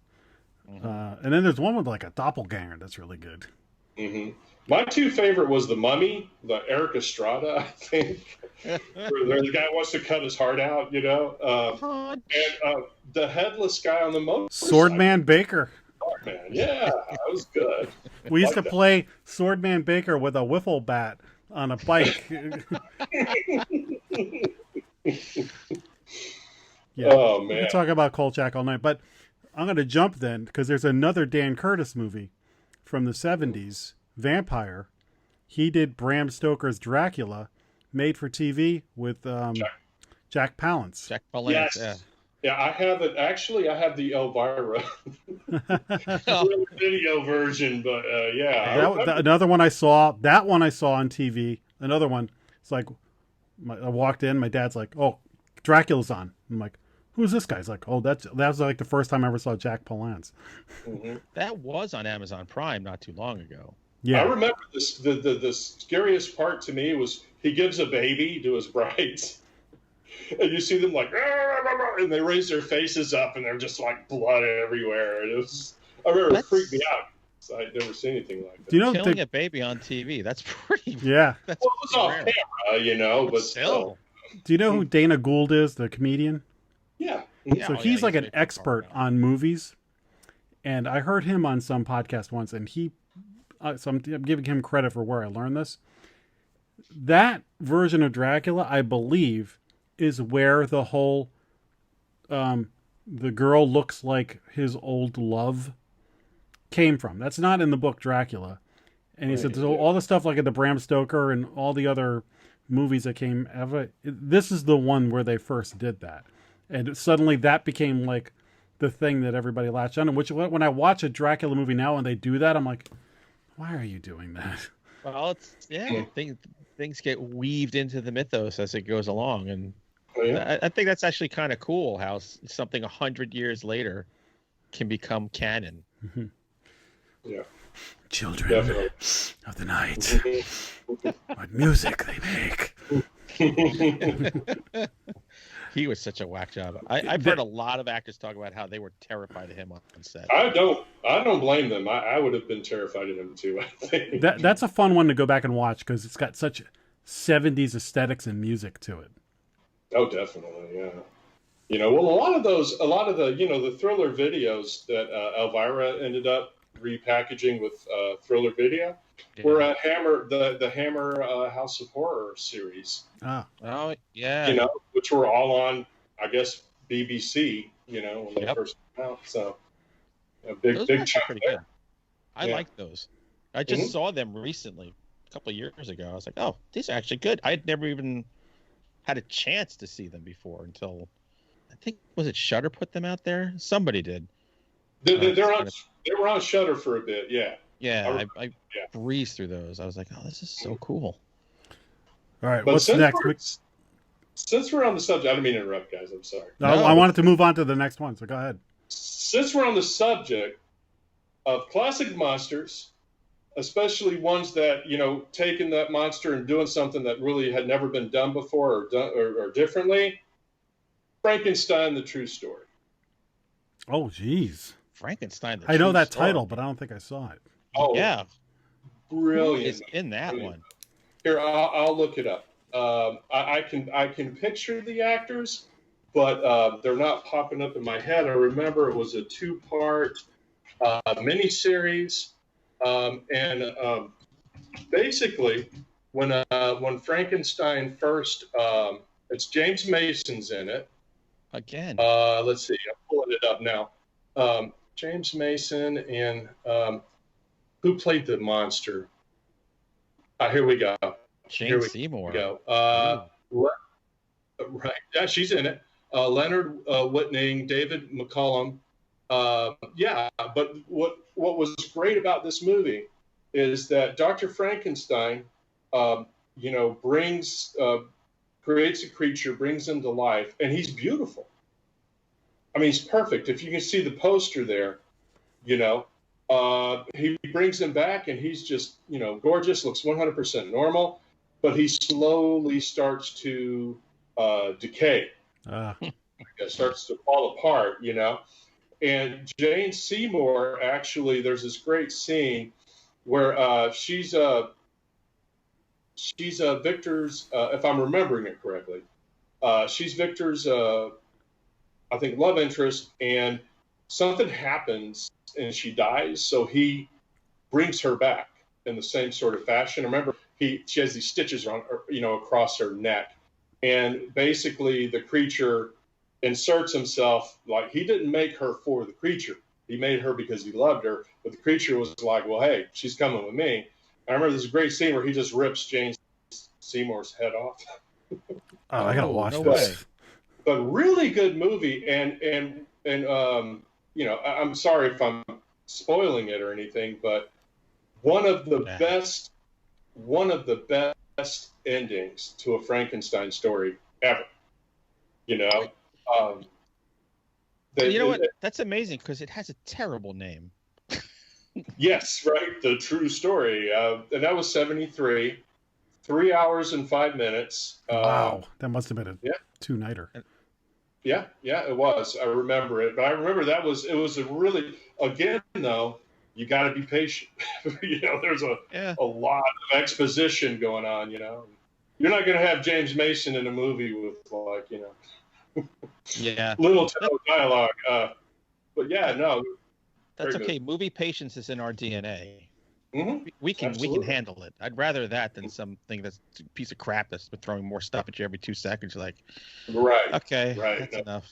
And then there's one with like a doppelganger that's really good. Mm-hmm. My 2 favorite was the Mummy, the Eric Estrada, I think, where the guy wants to cut his heart out, and the headless guy on the motorcycle. Swordman Baker. Swordman, yeah, that was good. We used to play Swordman Baker with a wiffle bat on a bike. Yeah. Oh man, we can talk about Kolchak all night, but I'm going to jump then because there's another Dan Curtis movie from the 70s, Vampire. He did Bram Stoker's Dracula, made for TV with Jack Palance. Jack Palance, yes. Yeah, I have it. Actually, I have the Elvira video version, but another one I saw. That one I saw on TV. Another one. It's like I walked in. My dad's like, "Oh, Dracula's on." I'm like, "Who's this guy?" He's like, "Oh, that was like the first time I ever saw Jack Palance." Mm-hmm. That was on Amazon Prime not too long ago. Yeah, I remember this. The scariest part to me was he gives a baby to his brides, and you see them like, and they raise their faces up, and they're just like blood everywhere. And I remember it freaked me out. I'd never seen anything like that. Do you know killing a baby on TV? That's pretty. Yeah. It was off camera, but still. Do you know who Dana Gould is, the comedian? Yeah. So he's like an expert on movies, and I heard him on some podcast once, and so I'm giving him credit for where I learned this. That version of Dracula, I believe, is where the whole the girl looks like his old love came from. That's not in the book Dracula. And he said, so all the stuff like the Bram Stoker and all the other movies that came ever, this is the one where they first did that. And suddenly that became like the thing that everybody latched on. And which, when I watch a Dracula movie now and they do that, I'm like, why are you doing that? Well, things get weaved into the mythos as it goes along. And I think that's actually kind of cool how something 100 years can become canon. Mm-hmm. Yeah. Children of the night. What music they make. He was such a whack job. I've heard a lot of actors talk about how they were terrified of him on set. I don't blame them. I would have been terrified of him too, I think. That's a fun one to go back and watch because it's got such 70s aesthetics and music to it. Oh, definitely, yeah. Well, a lot of the, the Thriller videos that Elvira ended up repackaging with Thriller Video were at Hammer, the Hammer House of Horror series. Oh, yeah. Which were all on I guess BBC, when they first came out. So a big Those chunk pretty there. good. I like those. I just saw them recently, a couple of years ago. I was like, oh, these are actually good. I had never even had a chance to see them before until, I think, was it Shudder put them out there? Somebody did. They were on Shudder for a bit, yeah. Yeah, I breezed through those. I was like, oh, this is so cool. All right, what's next? Since we're on the subject, I didn't mean to interrupt, guys. I'm sorry. No, I wanted to move on to the next one, so go ahead. Since we're on the subject of classic monsters, especially ones that, taking that monster and doing something that really had never been done before or differently, Frankenstein, the True Story. Oh, geez. Frankenstein, I know that title, but I don't think I saw it. Oh, yeah. Brilliant. It's in that one. Here, I'll look it up. I can picture the actors, but they're not popping up in my head. I remember it was a 2-part miniseries, and basically, when Frankenstein first, it's James Mason's in it. Again. Let's see, I'm pulling it up now. James Mason and who played the monster? Here we go. Jane Seymour. Go. Right. Yeah, she's in it. Leonard Whitney, David McCollum. But what was great about this movie is that Dr. Frankenstein, creates a creature, brings him to life, and he's beautiful. I mean, he's perfect. If you can see the poster there, he brings him back, and he's just, gorgeous, looks 100% normal, but he slowly starts to decay. Starts to fall apart, And Jane Seymour, actually, there's this great scene where she's Victor's, if I'm remembering it correctly, she's Victor's, I think, love interest, and something happens and she dies, so he brings her back in the same sort of fashion. Remember, she has these stitches on her, across her neck, and basically the creature inserts himself. Like, he didn't make her for the creature. He made her because he loved her, but the creature was like, well, hey, she's coming with me. I remember this great scene where he just rips Jane Seymour's head off. I gotta watch this. But really good movie, and I'm sorry if I'm spoiling it or anything, but one of the best endings to a Frankenstein story ever. You know what? That's amazing because it has a terrible name. Yes, right. The True Story. And that was 1973. 3 hours and 5 minutes. Wow. That must have been a two-nighter. Yeah, it was. I remember it. But I remember it was a really, again, though, you got to be patient. There's a lot of exposition going on, You're not going to have James Mason in a movie with, little to no dialogue. But yeah, no. That's okay. Good. Movie patience is in our DNA. Mm-hmm. We can handle it. I'd rather that than something that's a piece of crap that's been throwing more stuff at you every 2 seconds. You're like, right, okay, that's enough.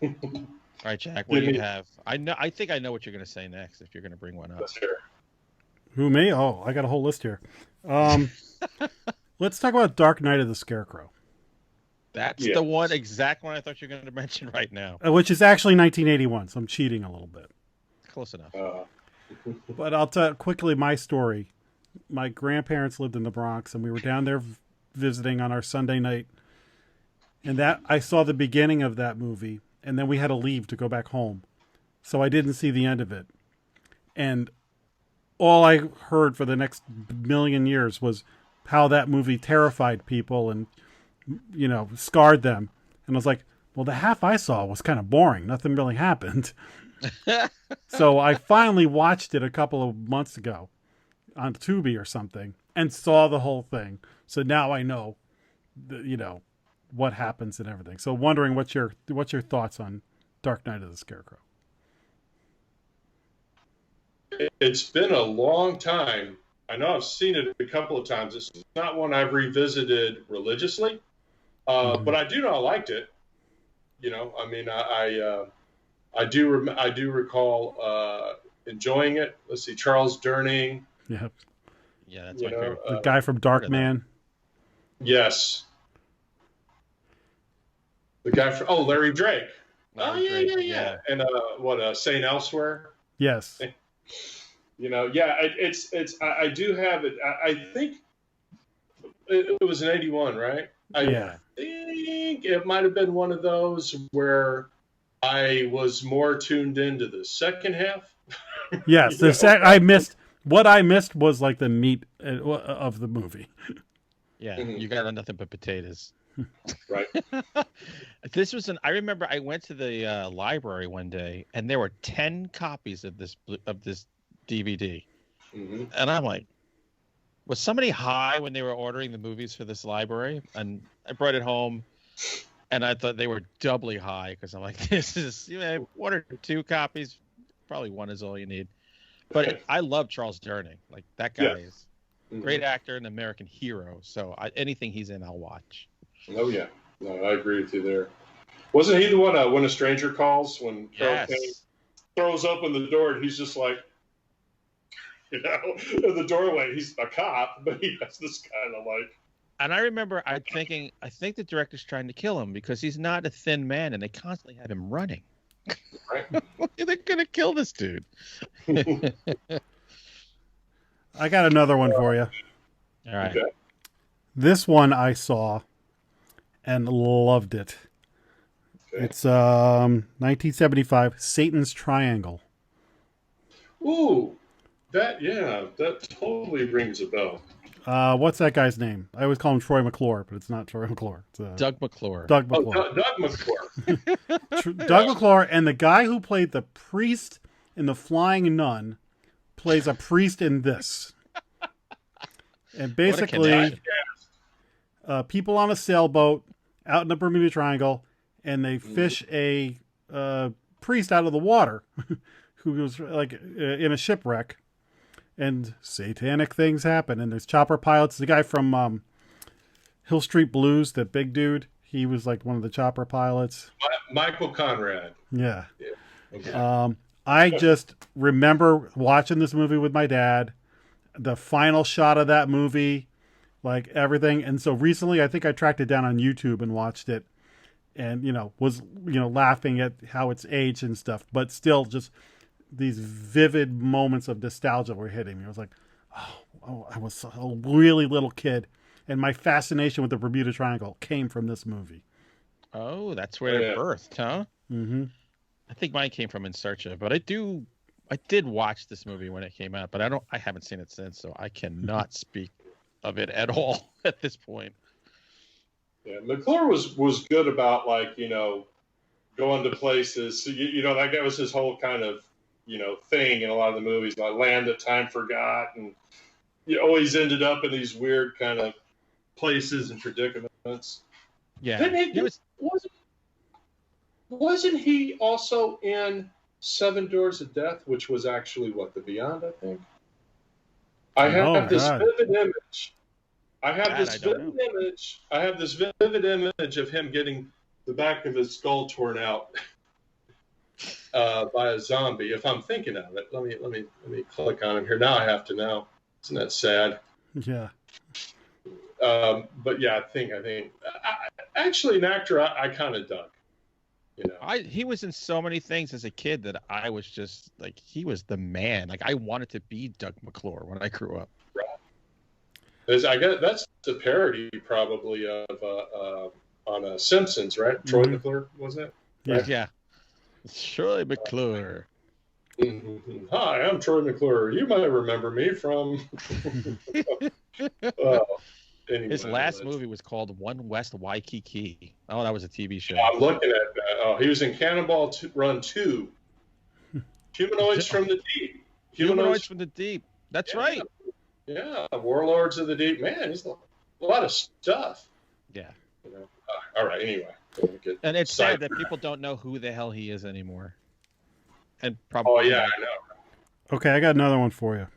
All right, Jack, what do you have? I think I know what you're going to say next if you're going to bring one up. Sure. Who, me? Oh, I got a whole list here. Let's talk about Dark Knight of the Scarecrow. That's the one, exact one I thought you were going to mention right now. Which is actually 1981, so I'm cheating a little bit. Close enough. But I'll tell quickly my story. My grandparents lived in the Bronx, and we were down there visiting on our Sunday night. And I saw the beginning of that movie, and then we had to leave to go back home. So I didn't see the end of it. And all I heard for the next million years was how that movie terrified people and, scarred them. And I was like, well, the half I saw was kind of boring. Nothing really happened. So I finally watched it a couple of months ago on Tubi or something and saw the whole thing. So now I know, what happens and everything. So wondering what's your thoughts on Dark Knight of the Scarecrow? It's been a long time. I know I've seen it a couple of times. It's not one I've revisited religiously. But I do know I liked it. I mean, I do recall enjoying it. Let's see, Charles Durning. Yeah. Yeah, that's my favorite. The guy from Darkman. Yes. The guy from Larry Drake. Larry Drake, Yeah. And Saint Elsewhere. Yes. I do have it. I think it was in 81, right? I think it might have been one of those where I was more tuned into the second half. Yes, I missed. What I missed was like the meat of the movie. Yeah, you got nothing but potatoes. Right. I remember I went to the library one day and there were 10 copies of this DVD. Mm-hmm. And I'm like, was somebody high when they were ordering the movies for this library? And I brought it home and I thought they were doubly high because I'm like, this is, one or two copies, probably one is all you need. But I love Charles Durning. Like, that guy is a great actor and American hero. So anything he's in, I'll watch. Oh, yeah. No, I agree with you there. Wasn't he the one When a Stranger Calls? When Carol Kane throws open the door and he's just like, in the doorway, he's a cop, but he has this kind of like. And I remember I think the director's trying to kill him because he's not a thin man and they constantly have him running. Right. They're going to kill this dude. I got another one for you. All right. Okay. This one I saw and loved it. Okay. It's 1975, Satan's Triangle. Ooh, that totally rings a bell. What's that guy's name? I always call him Troy McClure, but it's not Troy McClure. It's Doug McClure. Doug McClure. Doug McClure. Doug McClure, and the guy who played the priest in The Flying Nun plays a priest in this. And basically, people on a sailboat out in the Bermuda Triangle, and they fish a priest out of the water who was like in a shipwreck, and satanic things happen. And there's chopper pilots. The guy from Hill Street Blues, that big dude, he was like one of the chopper pilots. Michael Conrad. Yeah. Okay. I just remember watching this movie with my dad. The final shot of that movie, like everything. And so recently, I think I tracked it down on YouTube and watched it, and was laughing at how it's aged and stuff. But still, just these vivid moments of nostalgia were hitting me. I was like, oh, I was a really little kid, and my fascination with the Bermuda Triangle came from this movie. Oh, that's where it birthed, huh? Mm-hmm. I think mine came from In Search Of, but I did watch this movie when it came out, but I haven't seen it since, so I cannot speak of it at all at this point. Yeah, McClure was good about going to places. So, that was his whole kind of thing in a lot of the movies, like Land That Time Forgot, and you always ended up in these weird kind of places and predicaments. Yeah, wasn't he also in Seven Doors of Death, which was actually The Beyond, I think? I have this vivid image. I have this vivid image of him getting the back of his skull torn out by a zombie. If I'm thinking of it, let me click on him here. Now I have to know. Isn't that sad? Yeah. But yeah, I think actually an actor I kind of dug. He was in so many things as a kid that I was just like, he was the man. Like, I wanted to be Doug McClure when I grew up. Right. I guess that's the parody probably of on Simpsons, right? Mm-hmm. Troy McClure, wasn't it? Right? Yeah. Troy McClure. Mm-hmm. Hi, I'm Troy McClure. You might remember me from. Anyway, his last movie was called One West Waikiki. Oh, that was a TV show. I'm looking at that. Oh, he was in Cannonball Run 2. Humanoids from the Deep. Humanoids from the Deep. That's right. Yeah, Warlords of the Deep. Man, he's a lot of stuff. Yeah. All right, anyway. And it's sad that people don't know who the hell he is anymore. And probably. Oh, yeah, I know. Okay, I got another one for you.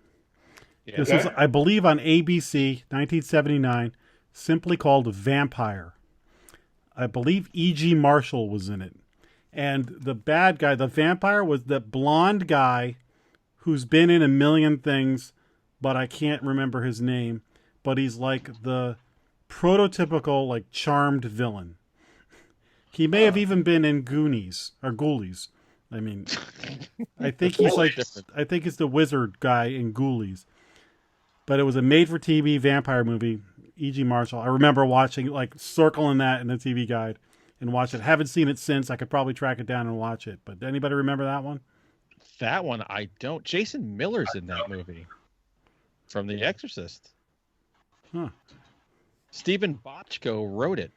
Yeah. This is, I believe, on ABC, 1979, simply called Vampire. I believe E.G. Marshall was in it. And the bad guy, the vampire, was the blonde guy who's been in a million things, but I can't remember his name. But he's like the prototypical, like, charmed villain. He may have even been in Goonies or Ghoulies. I mean, I think he's like, I think it's the wizard guy in Ghoulies. But it was a made-for-TV vampire movie. E.G. Marshall. I remember watching, like, circling that in the TV guide and watch it. Haven't seen it since. I could probably track it down and watch it. But anybody remember that one? That one I don't. Jason Miller's in that movie from The Exorcist. Huh. Stephen Bochco wrote it.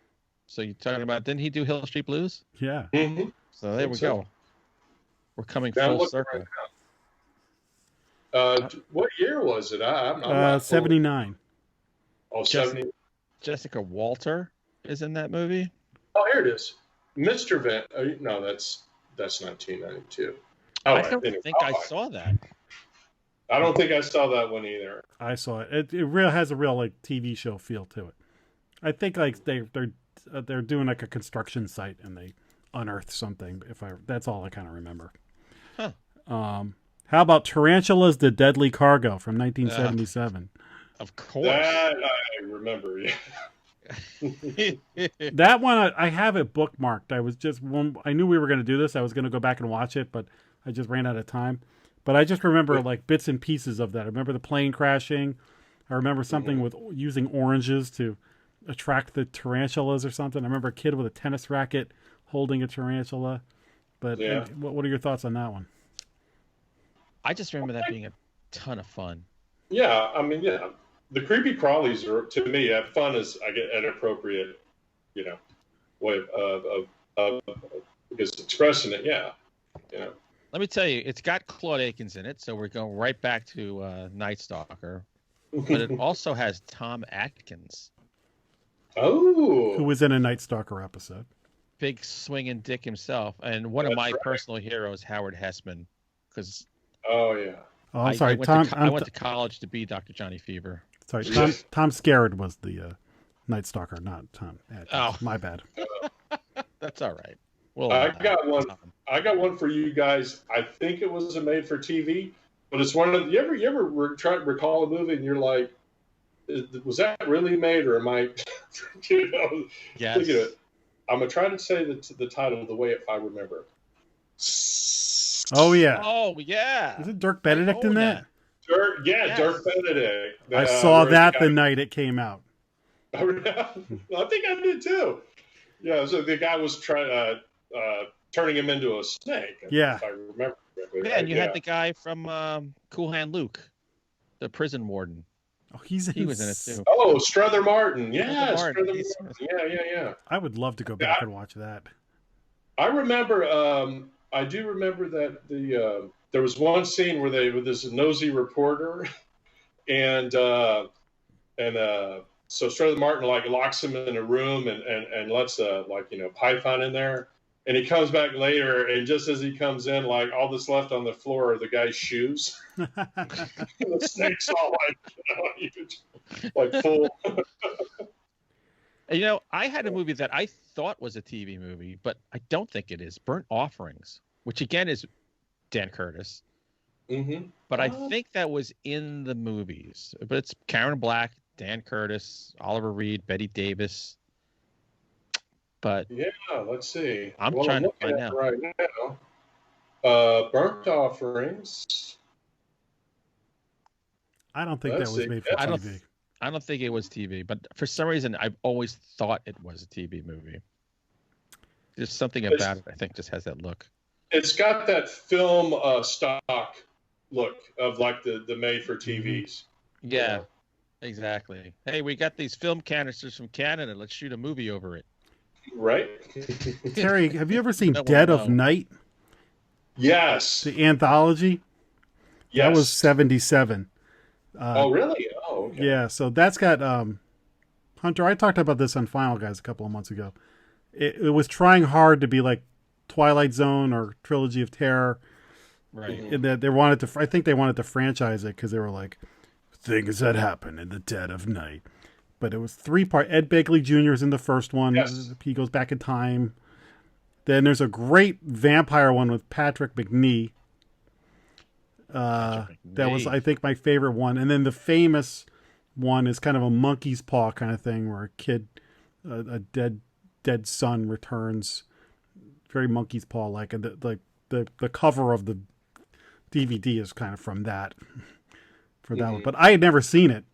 So you're talking about, didn't he do Hill Street Blues? Yeah. Mm-hmm. So there we go. We're coming full circle. Right, what year was it? I'm not 79. Oh, 70. Jessica Walter is in that movie. Oh, here it is. Mr. Van. No, that's 1992. I don't think I saw that. I don't think I saw that one either. I saw it. It real has a real like TV show feel to it. I think like they're doing like a construction site and they unearth something. That's all I kind of remember. Huh. How about Tarantulas the Deadly Cargo from 1977? Of course. That I remember. Yeah. That one I have it bookmarked. I knew we were going to do this. I was going to go back and watch it, but I just ran out of time. But I just remember like bits and pieces of that. I remember the plane crashing. I remember something with using oranges to attract the tarantulas or something. I remember a kid with a tennis racket holding a tarantula. But what are your thoughts on that one? I just remember that being a ton of fun. Yeah, I mean, yeah. The creepy crawlies are, to me, fun is an appropriate, way of just expressing it. Yeah, Let me tell you, it's got Claude Akins in it, so we're going right back to Night Stalker. But it also has Tom Atkins. Oh, who was in a Night Stalker episode? Big swinging dick himself, and one of my personal heroes, Howard Hessman, because. Oh yeah. Oh, I'm sorry, I went to college to be Dr. Johnny Fever. Sorry, Tom Skerritt was the Night Stalker, not Tom Atkins. Oh, my bad. That's all right. Well, I got one. I got one for you guys. I think it was a made-for-TV, but it's one of. You ever try to recall a movie and you're like, was that really made, or am I? Yes. Look at it. I'm gonna try to say the title the way if I remember. Oh yeah. Oh yeah. Is it Dirk Benedict in that? Dirk Benedict. I saw that the night it came out. I think I did too. Yeah, so the guy was turning him into a snake. If I remember correctly. Yeah, and you had the guy from Cool Hand Luke, the prison warden. Oh, he was in it too. Oh, Strother Martin. Yeah, Strother Martin. Yeah. I would love to go back and watch that. I remember. I do remember that there was one scene where with this nosy reporter, and so Strother Martin like locks him in a room and lets Python in there, and he comes back later, and just as he comes in, like all that's left on the floor are the guy's shoes. The snake's all like full. I had a movie that I thought was a TV movie, but I don't think it is. Burnt Offerings, which again is Dan Curtis. Mm-hmm. But I think that was in the movies. But it's Karen Black, Dan Curtis, Oliver Reed, Betty Davis. But yeah, let's see. I'm trying to find out right now. Burnt Offerings. I don't think that was made for TV. I don't think it was TV, but for some reason, I've always thought it was a TV movie. There's something about it, I think, just has that look. It's got that film stock look of like the made-for-TVs. Yeah, exactly. Hey, we got these film canisters from Canada. Let's shoot a movie over it. Right. Terry, have you ever seen Dead of Night? Yes. The anthology? Yes. That was 1977. Oh, really? Oh, okay. Yeah, so that's got Hunter. I talked about this on Final Guys a couple of months ago. It was trying hard to be like Twilight Zone or Trilogy of Terror, right? And that they wanted to. I think they wanted to franchise it because they were like things that happen in the dead of night. but it was 3-part. Ed Begley Jr. is in the first one. Yes. He goes back in time. Then there's a great vampire one with Patrick McNee. That was, I think, my favorite one. And then the famous one is kind of a monkey's paw kind of thing, where a kid, a dead son returns, very monkey's paw like. And the cover of the DVD is kind of from that, for that one. But I had never seen it,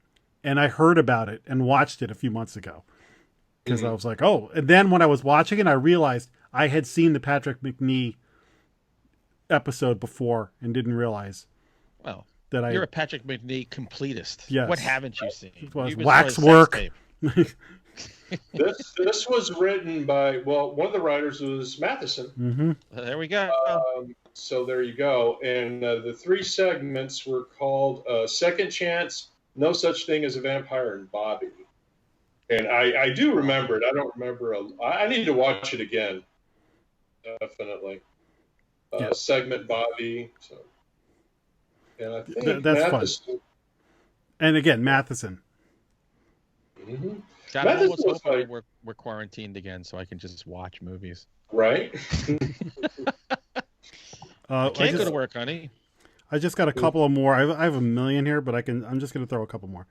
and I heard about it and watched it a few months ago because I was like, oh. And then when I was watching it, I realized I had seen the Patrick McNee episode before and didn't realize. Well, that you're a Patrick McNee completist. Yes. What haven't you seen? It was Waxwork. This was written by, one of the writers was Matheson. Mm-hmm. There we go. So there you go. And the 3 segments were called Second Chance, No Such Thing as a Vampire, and Bobby. And I do remember it. I don't remember. I need to watch it again. Definitely. Segment Bobby. So. And I think that's fun. And again, Matheson. Mm-hmm. God, I'm almost hoping we're quarantined again so I can just watch movies. Right? I can't go to work, honey. I just got a couple of more. I have a million here, but I'm just going to throw a couple more.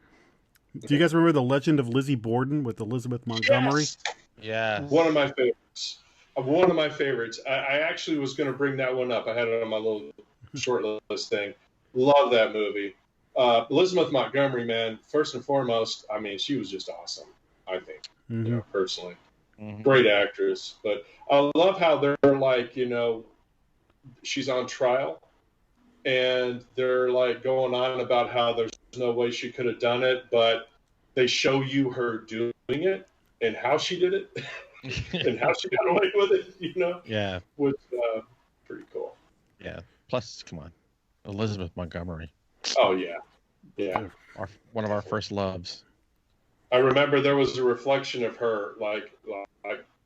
Do you guys remember The Legend of Lizzie Borden with Elizabeth Montgomery? Yes. Yeah. One of my favorites. One of my favorites. I actually was going to bring that one up. I had it on my little short list thing. Love that movie. Elizabeth Montgomery, man, first and foremost, I mean, she was just awesome, I think, personally. Mm-hmm. Great actress. But I love how they're like, she's on trial, and they're like going on about how there's no way she could have done it, but they show you her doing it and how she did it and how she got away with it, Yeah. Was pretty cool. Yeah. Plus, come on, Elizabeth Montgomery. Oh, yeah. Yeah. One of our first loves. I remember there was a reflection of her, like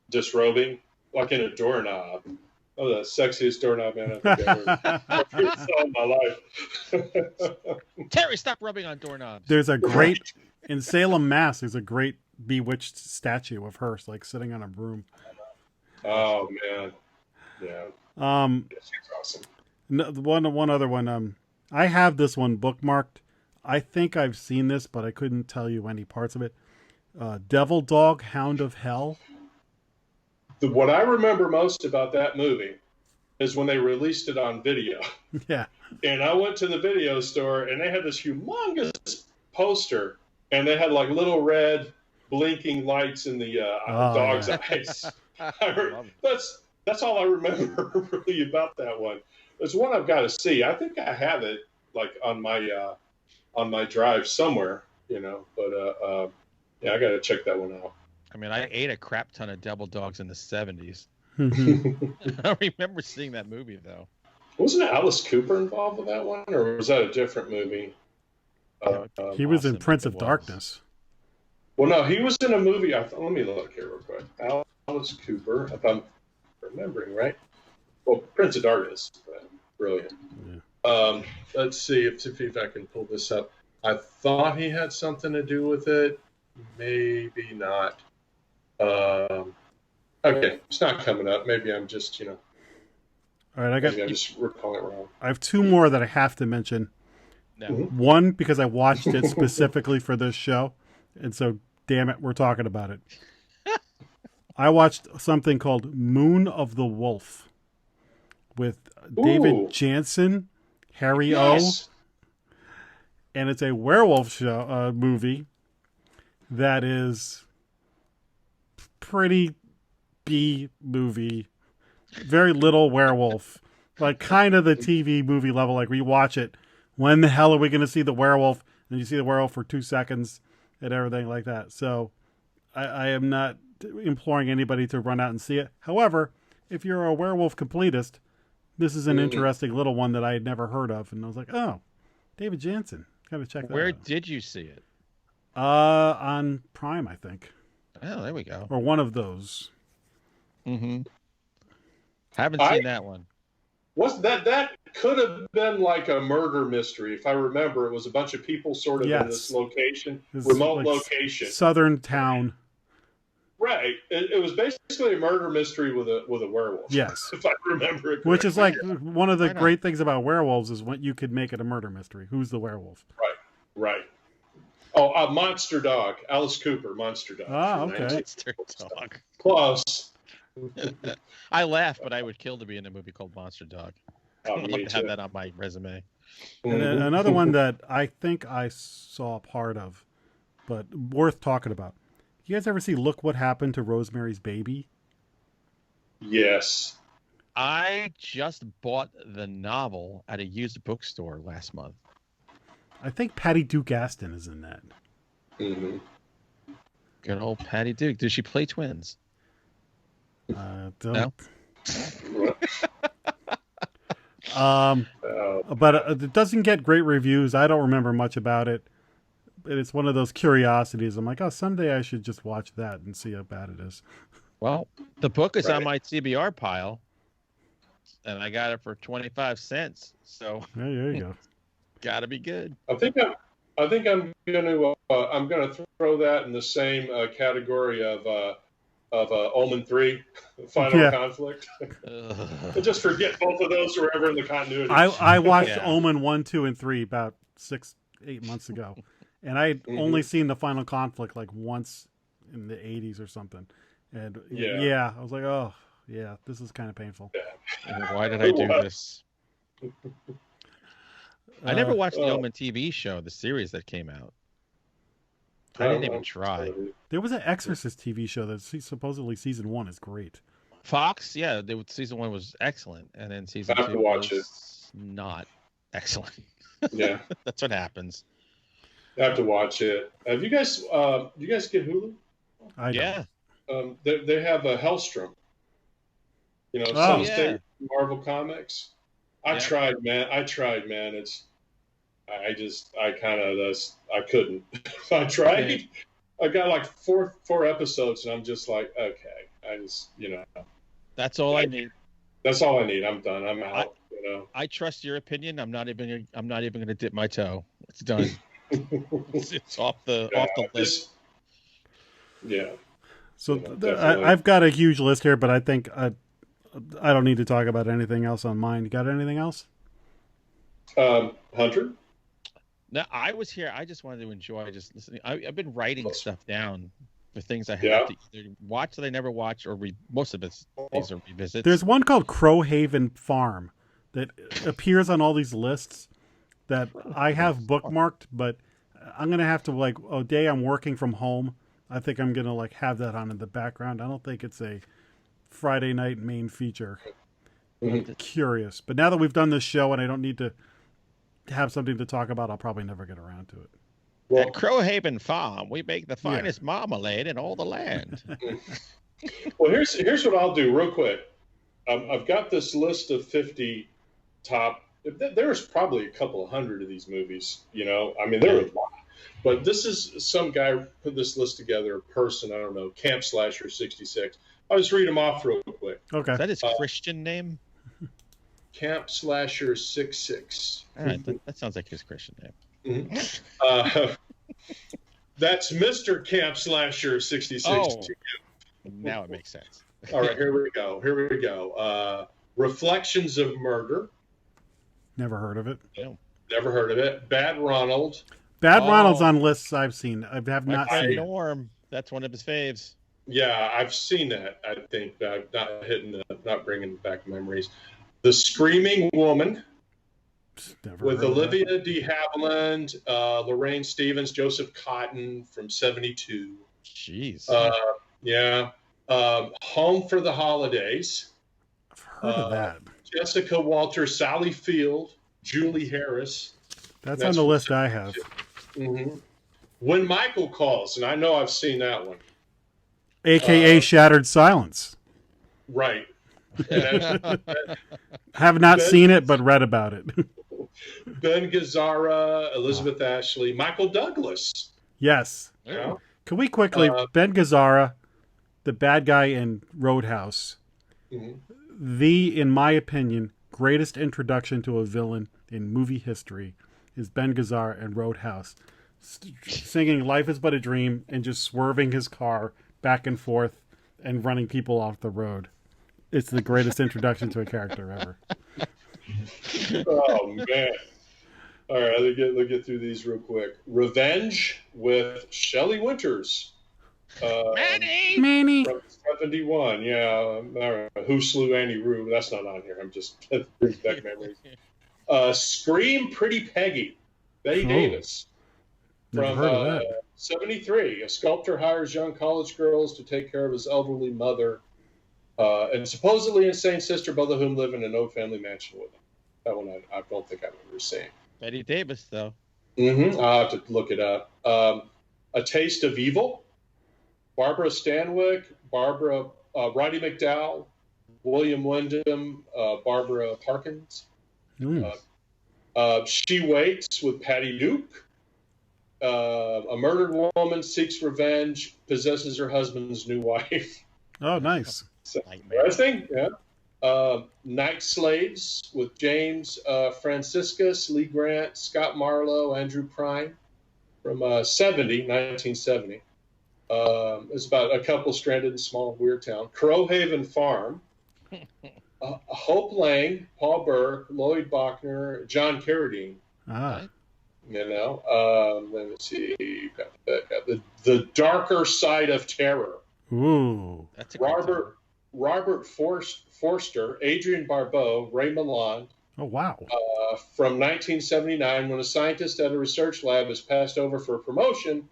disrobing, like in a doorknob. Oh, the sexiest doorknob man I think I ever saw in my life. Terry, stop rubbing on doorknobs. There's a great, in Salem, Mass, there's a great bewitched statue of her, like sitting on a broom. Oh, man. Yeah. She's awesome. One other one. I have this one bookmarked. I think I've seen this, but I couldn't tell you any parts of it. Devildog, Hound of Hell. What I remember most about that movie is when they released it on video. Yeah. And I went to the video store, and they had this humongous poster, and they had like little red blinking lights in the dog's eyes. That's all I remember really about that one. It's one I've got to see. I think I have it like on my drive somewhere, but yeah, I got to check that one out. I mean, I ate a crap ton of Devildogs in the 70s. I don't remember seeing that movie, though. Wasn't Alice Cooper involved with that one, or was that a different movie? He was in Prince of Darkness. Well, no, he was in a movie. Let me look here real quick. Alice Cooper, if I'm remembering right. Well, Prince of Darkness, brilliant. Yeah. Let's see if I can pull this up. I thought he had something to do with it. Maybe not. Okay, it's not coming up. Maybe I'm just, All right, maybe I'm just recalling it wrong. I have 2 more that I have to mention. No. One, because I watched it specifically for this show, and so, damn it, we're talking about it. I watched something called Moon of the Wolf with David Jansen, Harry O. And it's a werewolf show movie that is pretty B movie. Very little werewolf. Like kind of the TV movie level. Like we watch it. When the hell are we going to see the werewolf? And you see the werewolf for 2 seconds and everything like that. So I am not imploring anybody to run out and see it. However, if you're a werewolf completist, this is an interesting little one that I had never heard of. And I was like, oh, David Jansen. Got to check that out. Where did you see it? On Prime, I think. Oh, there we go. Or one of those. Mm-hmm. Haven't seen that one. Was that could have been like a murder mystery. If I remember, it was a bunch of people sort of in this location, remote location. Southern town. Right. It was basically a murder mystery with a werewolf. Yes. If I remember it correctly. Which is like one of the great things about werewolves is when you could make it a murder mystery. Who's the werewolf? Right. Oh, Monster Dog. Alice Cooper, Monster Dog. Ah, okay. Monster Dog. Close. I laugh, but I would kill to be in a movie called Monster Dog. I'd love to have that on my resume. And another one that I think I saw part of, but worth talking about. You guys ever see Look What Happened to Rosemary's Baby? Yes. I just bought the novel at a used bookstore last month. I think Patty Duke Aston is in that. Mm-hmm. Good old Patty Duke. Did she play twins? No. Oh. But it doesn't get great reviews. I don't remember much about it. It's one of those curiosities. I'm like, oh, someday I should just watch that and see how bad it is. Well, the book is on my TBR pile, and I got it for 25 cents. So there you go. Got to be good. I think I'm gonna throw that in the same category of Omen 3, Final Conflict. Just forget both of those wherever in the continuity. I watched Omen 1, 2, and 3 about 6-8 months ago. And I had only seen the Final Conflict like once in the 80s or something. And I was like, oh, yeah, this is kind of painful. Yeah. Why did I do this? I never watched the Omen TV show, the series that came out. I didn't even try. There was an Exorcist TV show that supposedly season 1 is great. Fox, season 1 was excellent, and then season 2 was not excellent. Yeah, that's what happens. I have to watch it. Have you guys? Do you guys get Hulu? Yeah. They have a Hellstrom. You know, Marvel Comics. I tried, man. It's. I couldn't. I tried. Yeah. I got like four episodes, and I'm just like, okay. That's all I need. That's all I need. I'm done. I'm out. I trust your opinion. I'm not even going to dip my toe. It's done. it's off the list. Yeah. So I've got a huge list here, but I think I don't need to talk about anything else on mine. You got anything else? Hunter? No, I was here. I just wanted to enjoy just listening. I've been writing stuff down for things I have to either watch that I never watch or read. Most of these are revisits. There's one called Crowhaven Farm that appears on all these lists that I have bookmarked, but I'm going to have to a day I'm working from home. I think I'm going to have that on in the background. I don't think it's a Friday night main feature. I'm curious. But now that we've done this show and I don't need to have something to talk about, I'll probably never get around to it. Well, at Crowhaven Farm, we make the finest marmalade in all the land. Well, here's what I'll do real quick. I've got this list of 50 top. There's probably a couple of hundred of these movies. There are a lot. But this is some guy put this list together, a person, I don't know, Camp Slasher 66. I'll just read them off real quick. Okay. Is that his Christian name? Camp Slasher 66. All right, that sounds like his Christian name. Mm-hmm. That's Mr. Camp Slasher 66 to you. Now it makes sense. All right, here we go. Reflections of Murder. Never heard of it. No. Never heard of it. Bad Ronald. Ronald's on lists I've seen. I have not seen it. Norm. That's one of his faves. Yeah, I've seen that. I think I'm not bringing back memories. The Screaming Woman. With Olivia de Havilland, Lorraine Stevens, Joseph Cotton from 72. Jeez. Home for the Holidays. I've heard of that. Jessica Walter, Sally Field, Julie Harris. That's on the list I have. Mm-hmm. When Michael Calls, and I know I've seen that one. AKA Shattered Silence. Right. Have not seen it, but read about it. Ben Gazzara, Elizabeth Ashley, Michael Douglas. Yes. Yeah. Can we quickly, Ben Gazzara, the bad guy in Roadhouse, in my opinion, greatest introduction to a villain in movie history is Ben Gazzara and Roadhouse, singing "Life Is But a Dream" and just swerving his car back and forth and running people off the road. It's the greatest introduction to a character ever. Oh man! All right, let's get through these real quick. Revenge with Shelley Winters. Manny. From 71, yeah. All right. Who Slew Annie Rue? That's not on here. I'm just bringing back memories. Scream Pretty Peggy, Betty Davis. From 73, a sculptor hires young college girls to take care of his elderly mother and supposedly insane sister, both of whom live in an old family mansion with him. That one I don't think I've ever seen. Betty Davis, though. I'll have to look it up. A Taste of Evil. Barbara Stanwyck, Roddy McDowell, William Wyndham, Barbara Parkins. She Waits with Patty Duke. A murdered woman seeks revenge, possesses her husband's new wife. Oh, nice. Interesting, yeah. Night Slaves with James Franciscus, Lee Grant, Scott Marlowe, Andrew Prime from 1970. It's about a couple stranded in a small weird town. Crowhaven Farm. Hope Lang, Paul Burke, Lloyd Bachner, John Carradine. You know, let me see. The Darker Side of Terror. Ooh, that's a Robert Forster, Adrian Barbeau, Ray Milland. Oh wow! From 1979, when a scientist at a research lab is passed over for a promotion,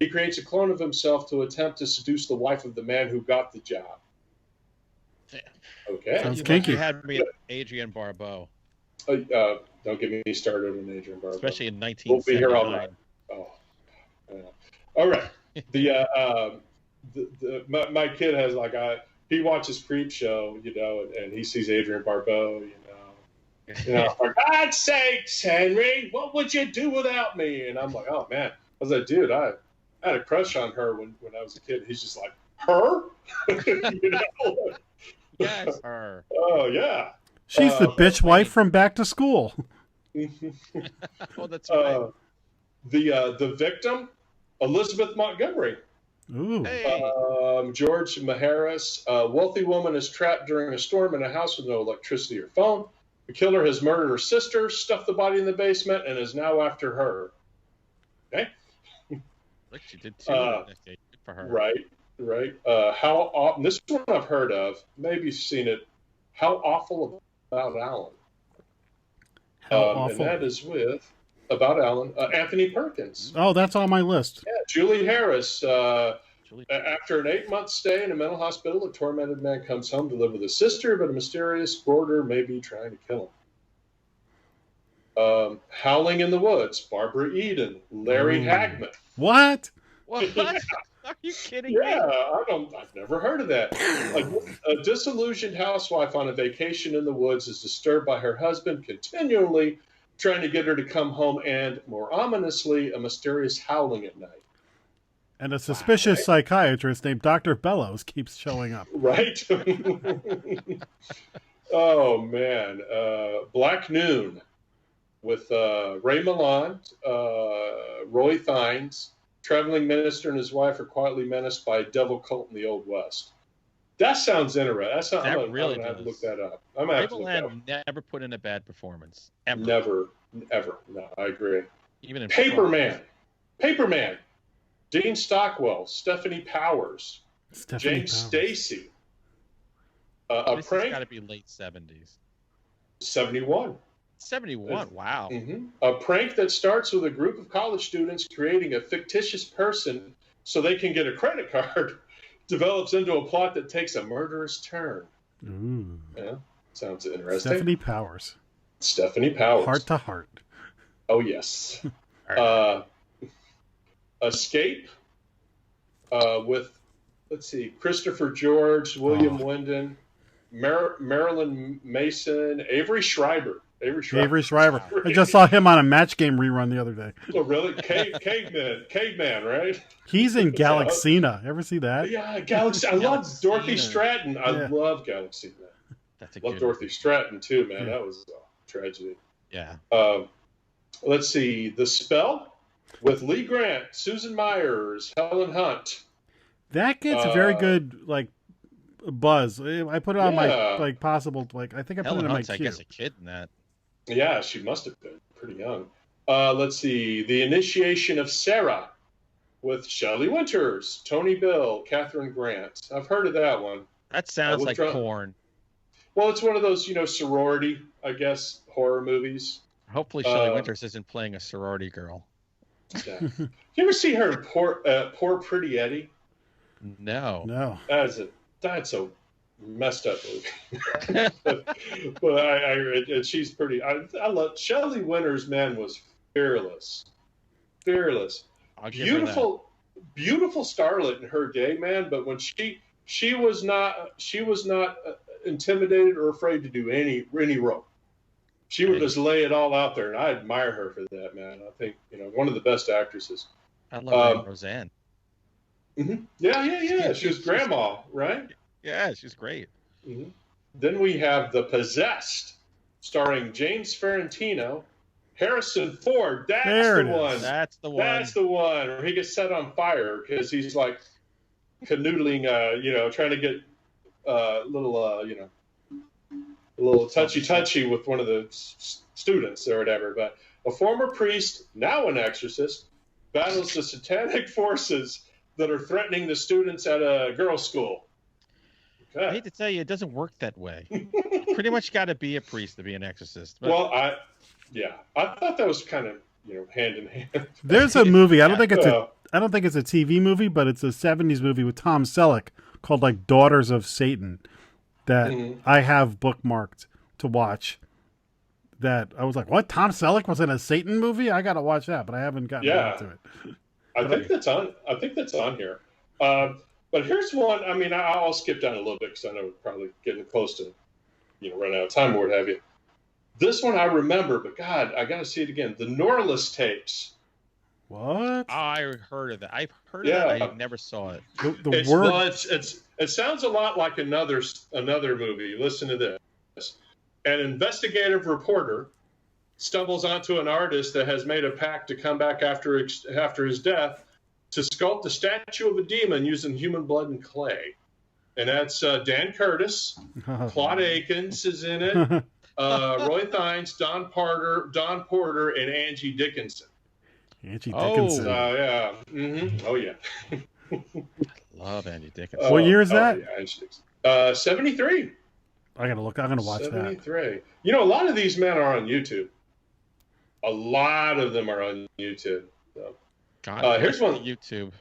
he creates a clone of himself to attempt to seduce the wife of the man who got the job. Okay. Sounds kinky. You had me at Adrian Barbeau. Don't get me started on Adrian Barbeau. Especially in 1979. We'll be here all night. Oh. All right. My kid has he watches Creep Show, you know, and he sees Adrian Barbeau, you know, for God's sakes, Henry, what would you do without me? And I'm like, oh man. I was like, dude, I had a crush on her when I was a kid. He's just like, her? You know? Yes, her. Oh yeah. She's the bitch wife from Back to School. Oh, that's right. The victim, Elizabeth Montgomery. Ooh. Hey. George Maharis. A wealthy woman is trapped during a storm in a house with no electricity or phone. The killer has murdered her sister, stuffed the body in the basement, and is now after her. Okay. Look, she did too. Good for her. Right. This one I've heard of. Maybe you've seen it. How Awful About Alan. And that is with About Alan, Anthony Perkins. Oh, that's on my list. Yeah, Julie Harris. After an 8-month stay in a mental hospital, a tormented man comes home to live with his sister, but a mysterious boarder may be trying to kill him. Howling in the Woods, Barbara Eden, Larry Hagman. What? What? Yeah. Are you kidding me? Yeah, I've never heard of that. A disillusioned housewife on a vacation in the woods is disturbed by her husband continually trying to get her to come home and, more ominously, a mysterious howling at night. And a suspicious psychiatrist named Dr. Bellows keeps showing up. Right? Oh, man. Black Noon with Ray Milland, Roy Thynes. Traveling minister and his wife are quietly menaced by a devil cult in the Old West. That sounds interesting. I'm going to have to look that up. Never put in a bad performance. Ever. Never, ever. No, I agree. Even in Paperman. Dean Stockwell, Stephanie Powers, James Stacy. This has got to be late 70s. 71. 71, wow. Mm-hmm. A prank that starts with a group of college students creating a fictitious person so they can get a credit card develops into a plot that takes a murderous turn. Ooh. Yeah, sounds interesting. Stephanie Powers. Heart to heart. Oh, yes. Escape with, let's see, Christopher George, William Wyndham, Marilyn Mason, Avery Schreiber. I just saw him on a Match Game rerun the other day. Oh, really? Caveman, right? He's in Galaxina. Ever see that? Yeah, Galaxy. I love Dorothy Stratton. I love Galaxina. That's a Love good Dorothy movie. Stratton too, man. That was a tragedy. Yeah. Let's see, The Spell with Lee Grant, Susan Myers, Helen Hunt. That gets a very good like buzz. I put it on my possible I think I put Helen it in Hunt's, my I queue. guess, a kid in that. Yeah, she must have been pretty young. Let's see, The Initiation of Sarah with Shelley Winters, Tony Bill, Catherine Grant. I've heard of that one. That sounds like porn. Well, it's one of those, sorority, I guess, horror movies. Hopefully Shelley Winters isn't playing a sorority girl. Yeah. You ever see her in Poor Pretty Eddie? No. That's a messed up movie. but she's pretty. I love Shelley Winters. Man, was fearless. Beautiful starlet in her day, man. But when she was not intimidated or afraid to do any role. She would just lay it all out there, and I admire her for that, man. I think one of the best actresses. I love Roseanne. Mm-hmm. Yeah. She was grandma, right? Yeah, she's great. Mm-hmm. Then we have The Possessed, starring James Ferrantino, Harrison Ford. That's the one where he gets set on fire because he's like canoodling, trying to get a little touchy with one of the students or whatever. But a former priest, now an exorcist, battles the satanic forces that are threatening the students at a girls' school. Okay. I hate to tell you, it doesn't work that way. Pretty much got to be a priest to be an exorcist. But... Well, I thought that was kind of hand in hand. There's a movie. I don't think it's a TV movie, but it's a '70s movie with Tom Selleck called like Daughters of Satan that I have bookmarked to watch. That I was like, what? Tom Selleck was in a Satan movie? I got to watch that, but I haven't gotten around to it. I think that's on here. But here's one. I mean, I'll skip down a little bit because I know we're probably getting close to, running out of time or what have you. This one I remember, but God, I got to see it again. The Norales Tapes. What? I heard of that. I've heard of that. I never saw it. It sounds a lot like another movie. Listen to this. An investigative reporter stumbles onto an artist that has made a pact to come back after his death to sculpt a statue of a demon using human blood and clay. And that's Dan Curtis, Claude Akins is in it, Roy Thynes, Don Porter, and Angie Dickinson. Angie Dickinson. Yeah. Mm-hmm. Oh, yeah. Love Angie Dickinson. What year is that? Yeah, 73. I gotta look. I'm gonna watch 73. A lot of these men are on YouTube. A lot of them are on YouTube. So. God, here's one. YouTube.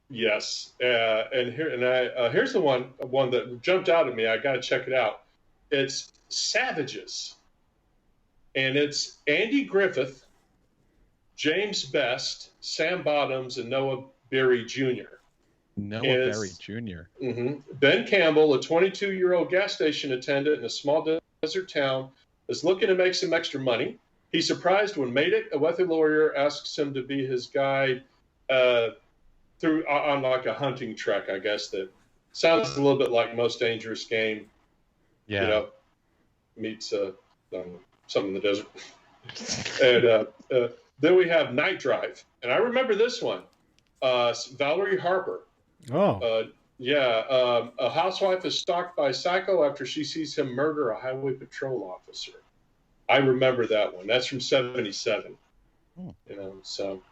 Yes, here's the one that jumped out at me. I got to check it out. It's Savages, and it's Andy Griffith, James Best, Sam Bottoms, and Noah Berry Jr. Berry Jr. Mm-hmm. Ben Campbell, a 22-year-old gas station attendant in a small desert town, is looking to make some extra money. He's surprised when Madik, a wealthy lawyer, asks him to be his guide on like a hunting trek, I guess. That sounds a little bit like Most Dangerous Game. Yeah. Meets something in the desert. And then we have Night Drive. And I remember this one. Valerie Harper. Oh. A housewife is stalked by a psycho after she sees him murder a highway patrol officer. I remember that one. That's from 77. So.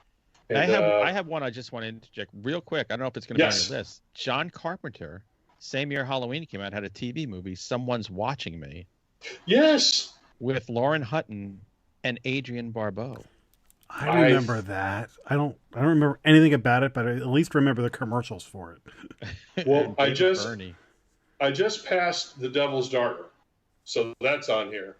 And, I have one I just want to interject real quick. I don't know if it's going to be on your list. John Carpenter, same year Halloween came out, had a TV movie, Someone's Watching Me. Yes. With Lauren Hutton and Adrienne Barbeau. I remember that. I don't remember anything about it, but I at least remember the commercials for it. Well, I just passed The Devil's Daughter, so that's on here,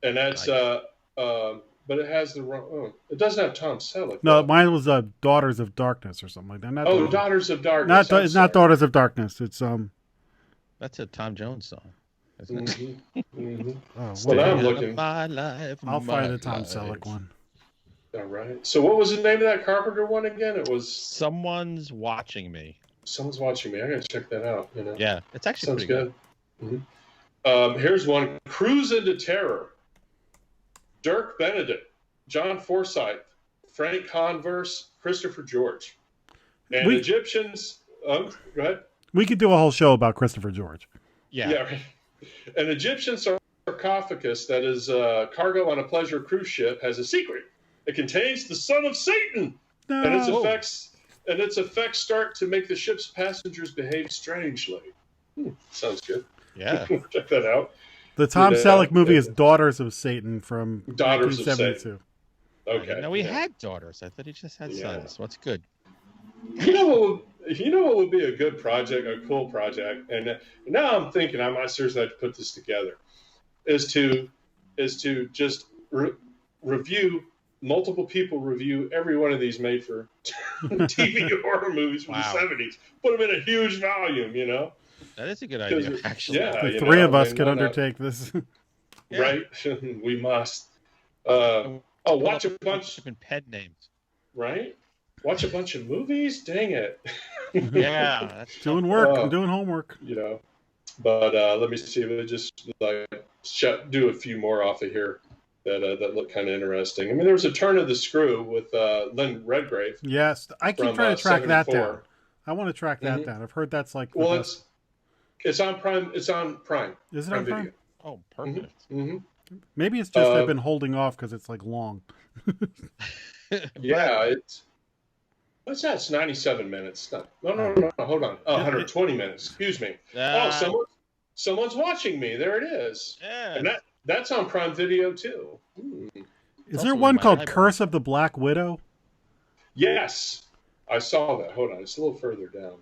and that's but it has the wrong. Oh, it doesn't have Tom Selleck. No, mine was Daughters of Darkness or something like that. Daughters of Darkness. It's not Daughters of Darkness. It's That's a Tom Jones song. Isn't it? Mm-hmm. Oh, well, I'm looking. I'll find the Tom Selleck one. All right. So what was the name of that Carpenter one again? It was Someone's Watching Me. Someone's Watching Me. I gotta check that out. Yeah, it's actually sounds pretty good. Mm-hmm. Here's one: Cruise into Terror. Dirk Benedict, John Forsythe, Frank Converse, Christopher George, and Egyptians. Go ahead. We could do a whole show about Christopher George. Yeah. Right. An Egyptian sarcophagus that is cargo on a pleasure cruise ship has a secret. It contains the son of Satan, No. and its effects start to make the ship's passengers behave strangely. Sounds good. Yeah. Check that out. The Tom Selleck movie is Daughters of Satan from Daughters 1972. of Satan. Okay. No, he had daughters. I thought he just had sons. What's good? You know what would be a good project, a cool project, and now I'm thinking I might seriously have to put this together, is to just review, multiple people review every one of these made for TV horror movies from the 70s. Put them in a huge volume, you know. That is a good idea, actually. Yeah, the three of us could undertake this. Right? We must. Watch a bunch of pen names. Right? Watch a bunch of movies? Dang it. Yeah. That's doing work. I'm doing homework. You know. But let me see if I just do a few more off of here that look kind of interesting. I mean, there was a Turn of the Screw with Lynn Redgrave. Yes. I keep trying to track that down. I want to track that down. I've heard that's like... Well, it's on Prime. It's on Prime. Is it on Prime? Video. Oh, perfect. Mm-hmm. Maybe it's just I've been holding off because it's like long. Yeah, it's... What's that? It's 97 minutes. No, hold on. 120 minutes. Excuse me. Someone's watching me. There it is. Yeah. And that's on Prime Video too. Is there one called Curse of the Black Widow? Yes. I saw that. Hold on. It's a little further down.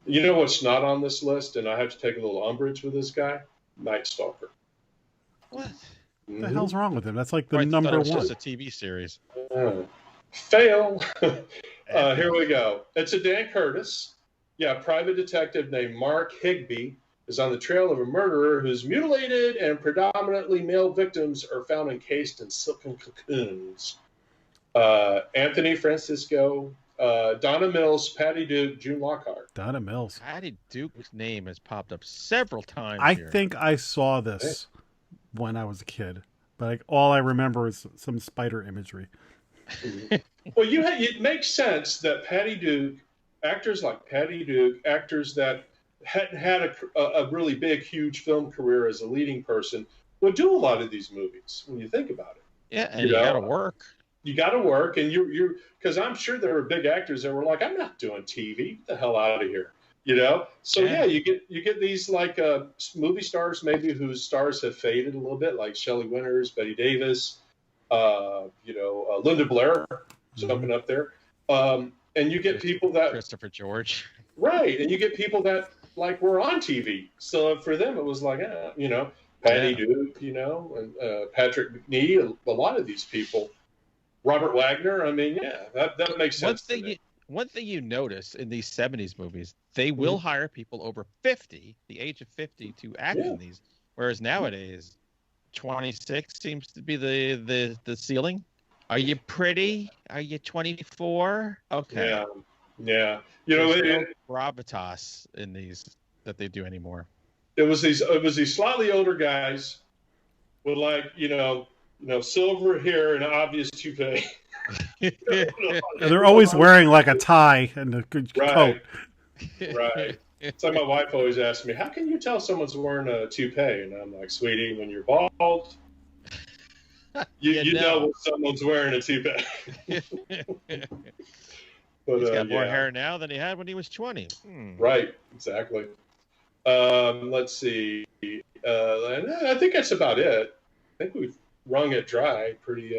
You know what's not on this list, and I have to take a little umbrage with this guy? Night Stalker. What? What the hell's wrong with him? That's like the number it was one. just a TV series. Fail. Here we go. It's a Dan Curtis. Yeah, a private detective named Mark Higbee is on the trail of a murderer whose mutilated and predominantly male victims are found encased in silken cocoons. Anthony Francisco, Donna Mills, Patty Duke, June Lockhart. Donna Mills. Patty Duke's name has popped up several times. I think I saw this when I was a kid, but all I remember is some spider imagery. Well, it makes sense that actors like Patty Duke, actors that hadn't had a really big, huge film career as a leading person, would do a lot of these movies when you think about it. Yeah, and you got to work. You got to work, and you're because I'm sure there were big actors that were like, I'm not doing TV. Get the hell out of here. You know? So you get these like movie stars maybe whose stars have faded a little bit, like Shelley Winters, Bette Davis, Linda Blair jumping up there. And you get people that Christopher George. Right, and you get people that like were on TV. So for them it was like, Patty Duke, and Patrick McNee, a lot of these people. Robert Wagner, I mean, that makes sense. One thing you notice in these 70s movies, they will hire people over 50, the age of 50, to act in these. Whereas nowadays, 26 seems to be the ceiling. Are you pretty? Are you 24? Okay. Yeah. There's no gravitas in these that they do anymore. It was these slightly older guys with silver hair and obvious toupee. They're always wearing like a tie and a good coat. Right. It's like my wife always asks me, how can you tell someone's wearing a toupee? And I'm like, sweetie, when you're bald, you know when someone's wearing a toupee. But, he's got more hair now than he had when he was 20. Right, exactly. Let's see. I think that's about it. I think we've wrung it dry pretty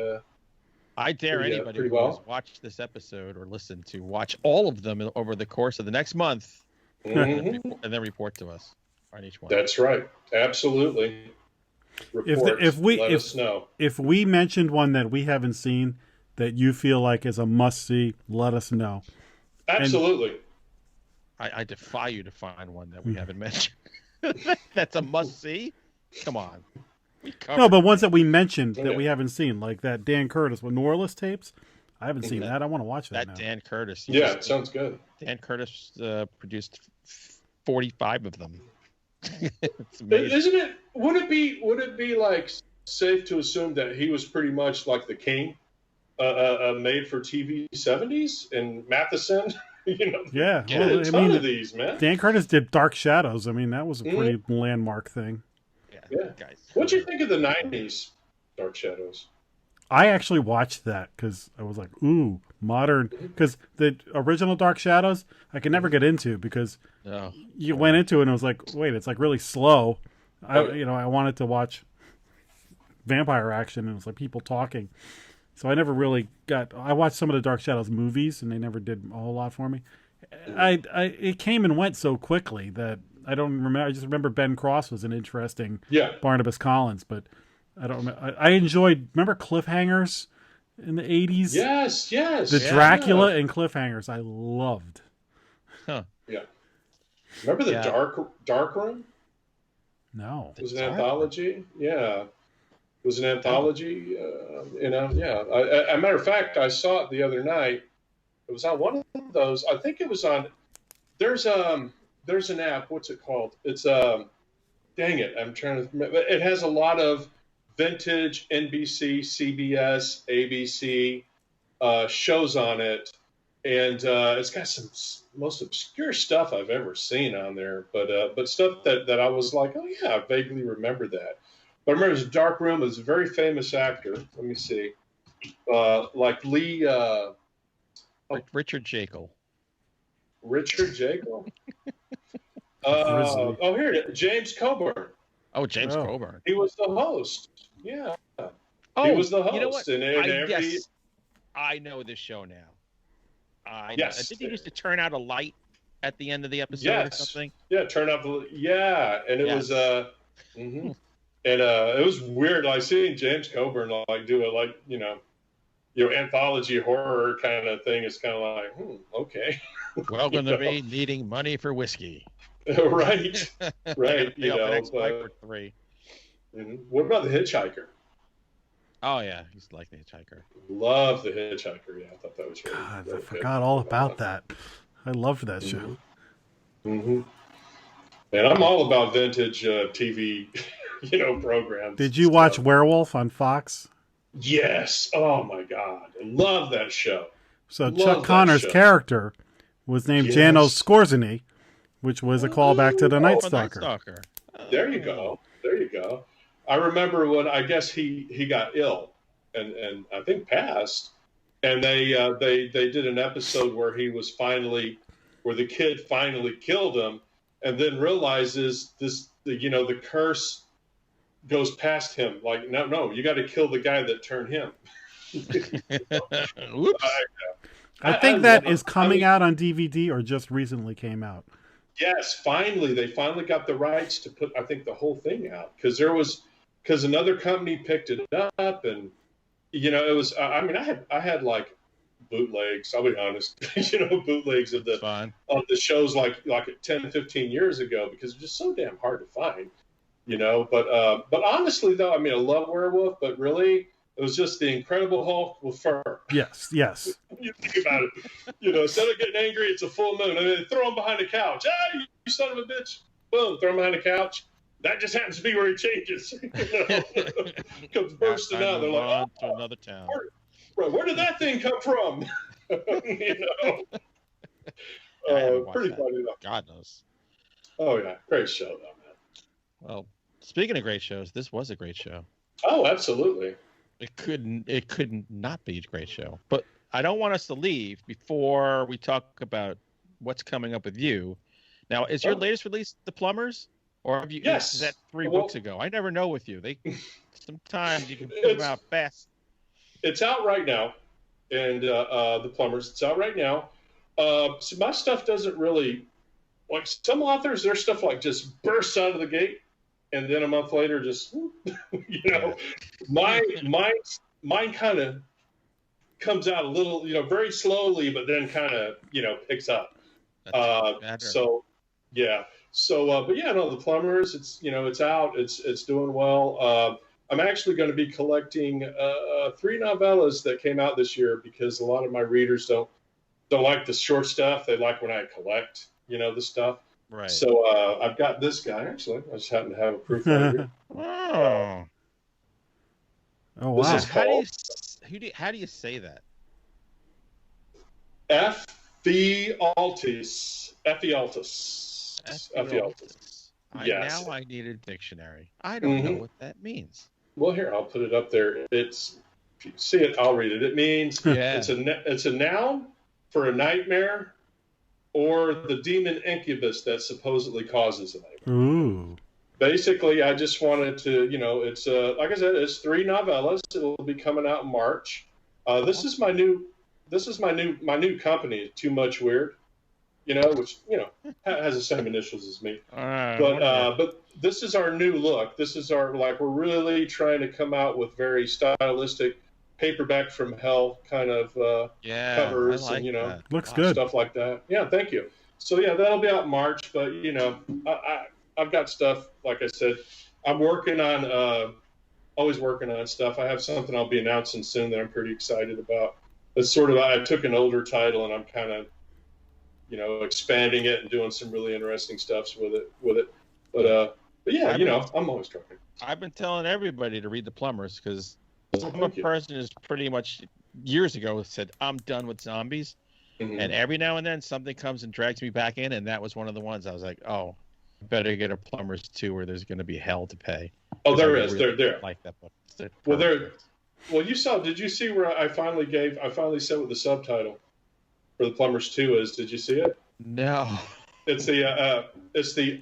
I dare anybody who has watched this episode or listened to watch all of them over the course of the next month and then report to us on each one. That's right. Absolutely. Report. Let us know. If we mentioned one that we haven't seen that you feel like is a must-see, let us know. Absolutely. I defy you to find one that we haven't mentioned. That's a must-see? Come on. No, but ones that we mentioned that we haven't seen, like that Dan Curtis with Norales Tapes. I haven't seen that. I want to watch that now. Dan Curtis. It sounds good. Dan Curtis produced 45 of them. It's amazing. Isn't it? Would it be like safe to assume that he was pretty much like the king, made for TV 70s and Matheson? You know, Yeah, did a ton of these, man. Dan Curtis did Dark Shadows. I mean, that was a pretty landmark thing. Yeah. Guys. What'd you think of the 90s Dark Shadows? I actually watched that because I was like, ooh, modern. Because the original Dark Shadows, I could never get into because you went into it and it was like, wait, it's like really slow. I wanted to watch vampire action and it was like people talking. So I never really I watched some of the Dark Shadows movies and they never did a whole lot for me. It came and went so quickly that I don't remember. I just remember Ben Cross was an interesting Barnabas Collins, but I don't remember. I enjoyed, remember Cliffhangers in the 80s? Yes. The Dracula and Cliffhangers I loved. Huh. Yeah. Remember the Dark Room? No. It was an anthology. Yeah. It was an anthology. As a matter of fact, I saw it the other night. It was on one of those. I think it was on. There's an app. What's it called? It's dang it, I'm trying to remember. It has a lot of vintage NBC, CBS, ABC shows on it, and it's got some most obscure stuff I've ever seen on there. But stuff that I was like, oh yeah, I vaguely remember that. But I remember his Dark Room was a very famous actor. Let me see, like Lee, like Richard Jekyll. Richard Jekyll. Here it is. James Coburn. Oh, James Coburn. He was the host. Yeah. Oh, he was the host. You know what? Yes, I know this show now. Yes. I think he used to turn out a light at the end of the episode or something. Yeah, turn out the and it was and it was weird. Like seeing James Coburn do it your anthology horror kind of thing is kind of like, okay. Welcome to me needing money for whiskey. Right. For 3. What about The Hitchhiker? Oh yeah, he's like The Hitchhiker. Love The Hitchhiker. Yeah, I thought that was really, God, really I forgot all about that. I loved that show. And I'm all about vintage TV, programs. Did you watch Werewolf on Fox? Yes. Oh my God, I love that show. So Chuck Connor's character was named Janos Skorzeny, which was a callback to the Night Stalker. There you go. I remember when I guess he got ill and I think passed, and they did an episode where the kid finally killed him, and then realizes the curse goes past him. Like no, you got to kill the guy that turned him. Oops. I think that is coming out on DVD or just recently came out. Yes, they finally got the rights to put, I think, the whole thing out because another company picked it up, and it was. I mean, I had like bootlegs. I'll be honest, bootlegs of the shows like 10, 15 years ago because it's just so damn hard to find, But honestly, though, I mean, I love Werewolf, but really, it was just the Incredible Hulk with fur. Yes. You think about it. Instead of getting angry, it's a full moon. And then throw him behind the couch. Ah, you son of a bitch. Boom, throw him behind the couch. That just happens to be where he changes. Comes bursting out. They're like, to another town. Where did that thing come from? Pretty funny, though. God knows. Oh, yeah. Great show, though, man. Well, speaking of great shows, this was a great show. Oh, absolutely. It couldn't not be a great show. But I don't want us to leave before we talk about what's coming up with you. Now, is your latest release The Plumbers? Or have you? Yes. Is that 3 books ago? I never know with you. Sometimes you can put them out fast. It's out right now, and The Plumbers. It's out right now. So my stuff doesn't really like some authors. Their stuff just bursts out of the gate, and then a month later, just mine kind of comes out a little, very slowly, but then kind of picks up. So yeah. So, but yeah, no, The Plumbers, it's out, it's doing well. I'm actually going to be collecting 3 novellas that came out this year because a lot of my readers don't like the short stuff. They like when I collect, the stuff. Right. So I've got this guy. Actually, I just happen to have a proof right here. Oh. Oh This wow! is called How do you say that? Ephialtes. Ephialtes. Ephialtes. Yes. Now I need a dictionary. I don't know Mm-hmm. what that means. Well, here, I'll put it up there. If you see it, I'll read it. It means it's a noun for a nightmare or the demon incubus that supposedly causes a nightmare. Ooh. Basically, I just wanted to, it's like I said, it's 3 novellas. It'll be coming out in March. This is my new company, Too Much Weird, which has the same initials as me. But this is our new look. This is our we're really trying to come out with very stylistic paperback from hell kind of covers and looks good, stuff like that. Yeah, thank you. So yeah, that'll be out in March. But I've got stuff, like I said, I'm working on, always working on stuff. I have something I'll be announcing soon that I'm pretty excited about. It's sort of, I took an older title and I'm kind of, expanding it and doing some really interesting stuff with it. But yeah, I'm always trying. I've been telling everybody to read The Plumbers because I'm a person who's pretty much years ago said, I'm done with zombies. Mm-hmm. And every now and then something comes and drags me back in. And that was one of the ones I was like, oh, better get a Plumbers 2 where there's going to be hell to pay. Oh, there is. Really there. Like that book. Well, did you see where I finally said what the subtitle for the Plumbers 2 is? Did you see it? No. It's the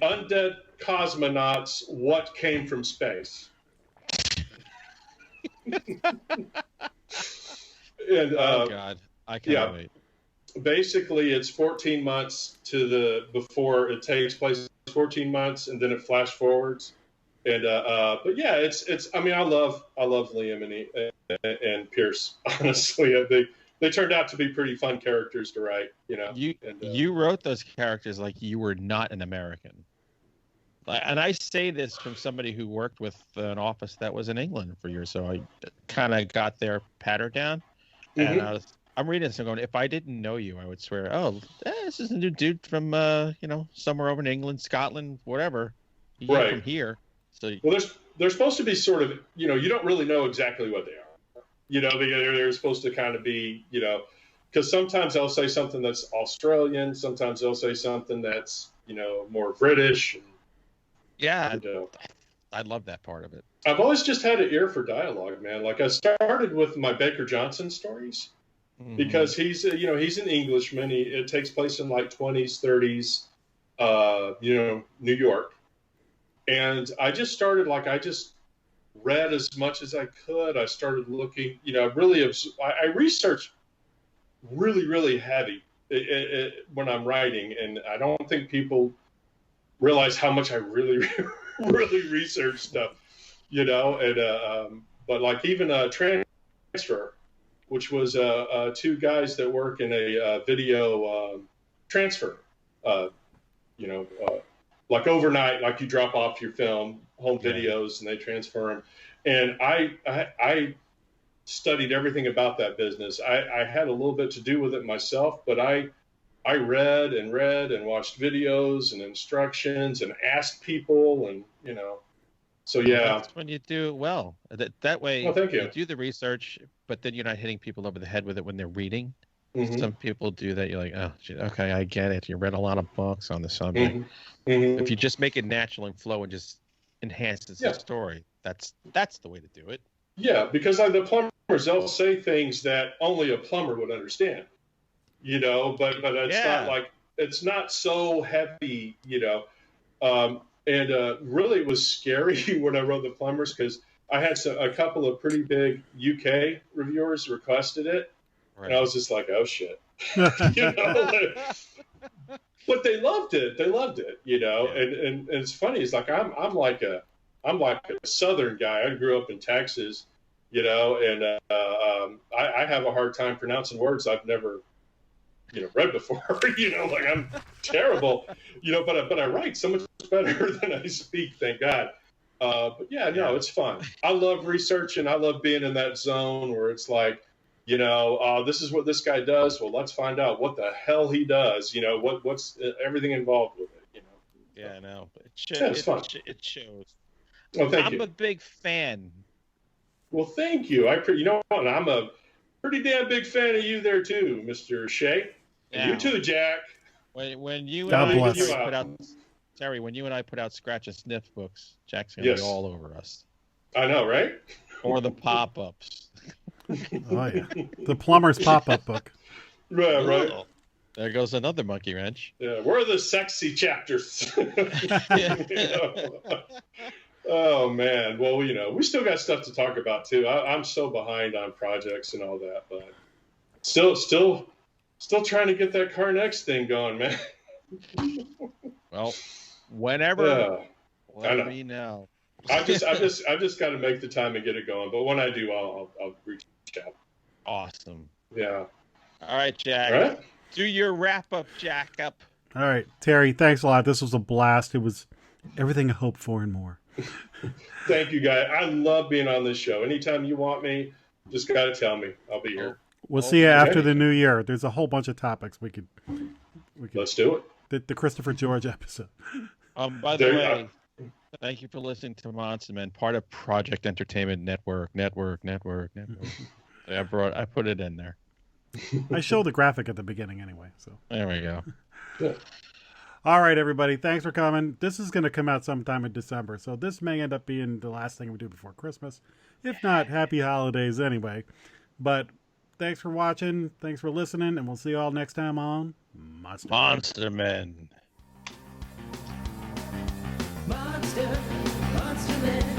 Undead Cosmonauts, What Came from Space. And, oh God, I can't wait. Basically, it's 14 months before it takes place. 14 months, and then it flash forwards. And but yeah, it's. I mean, I love Liam and Pierce. Honestly, they turned out to be pretty fun characters to write. You wrote those characters like you were not an American. And I say this from somebody who worked with an office that was in England for years, so I kind of got their pattern down. Mm-hmm. And I'm reading this and going, if I didn't know you, I would swear, this is a new dude from somewhere over in England, Scotland, whatever. Right. From here. So well, they're supposed to be sort of, you don't really know exactly what they are. They're supposed to kind of be, because sometimes they'll say something that's Australian, sometimes they'll say something that's, more British. Yeah, I love that part of it. I've always just had an ear for dialogue, man. Like I started with my Baker Johnson stories because he's an Englishman. It takes place in like 20s, 30s, New York. And I just started, I just read as much as I could. I started looking, I researched really, really heavy when I'm writing. And I don't think people realize how much I really, really research stuff, but even Transfer, which was 2 guys that work in a video transfer, like overnight, like you drop off your film, home videos, and they transfer them. And I studied everything about that business. I had a little bit to do with it myself, but I read and watched videos and instructions and asked people and, so yeah. Well, that's when you do it well. That way you do the research, but then you're not hitting people over the head with it when they're reading. Mm-hmm. Some people do that. You're like, oh, okay, I get it. You read a lot of books on the subject. Mm-hmm. Mm-hmm. If you just make it natural and flow and just enhance the story, that's the way to do it. Yeah, because the plumbers, they'll say things that only a plumber would understand. But it's not like, it's not so heavy, and really it was scary when I wrote The Plumbers because I had a couple of pretty big UK reviewers requested it, and I was just like, oh shit, but they loved it. And it's funny. It's like I'm like a Southern guy. I grew up in Texas, and I have a hard time pronouncing words I've never read before. I'm terrible. But I write so much better than I speak. Thank God. But yeah, no, it's fun. I love researching. I love being in that zone where it's like, this is what this guy does. Well, let's find out what the hell he does. What's everything involved with it. Yeah, no, it shows. Well, thank you. I'm a big fan. Well, thank you. You know what? I'm a pretty damn big fan of you there too, Mr. Shea. And you too, Jack. When you God and bless. I put out, Terry, when you and I put out scratch and sniff books, Jack's gonna be all over us. I know, right? Or the pop-ups. Oh yeah, the plumber's pop-up book. Right, right. There goes another monkey wrench. Yeah, where are the sexy chapters? Oh man, well, we still got stuff to talk about too. I'm so behind on projects and all that, but still trying to get that Car Next thing going, man. Well, whenever, let me know. I've just got to make the time and get it going. But when I do, I'll reach out. Awesome. Yeah. All right, Jack. All right. Do your wrap up, Jack. Up. All right, Terry. Thanks a lot. This was a blast. It was everything I hoped for and more. Thank you, guys. I love being on this show. Anytime you want me, just got to tell me. I'll be here. We'll see you after the new year. There's a whole bunch of topics we could. Let's do it. The Christopher George episode. By the way, thank you for listening to Monster Men, part of Project Entertainment Network. I put it in there. I showed the graphic at the beginning anyway. So there we go. Yeah. All right, everybody. Thanks for coming. This is going to come out sometime in December, so this may end up being the last thing we do before Christmas. If not, happy holidays anyway. But thanks for watching. Thanks for listening, and we'll see you all next time on Monster Men. Monster Men.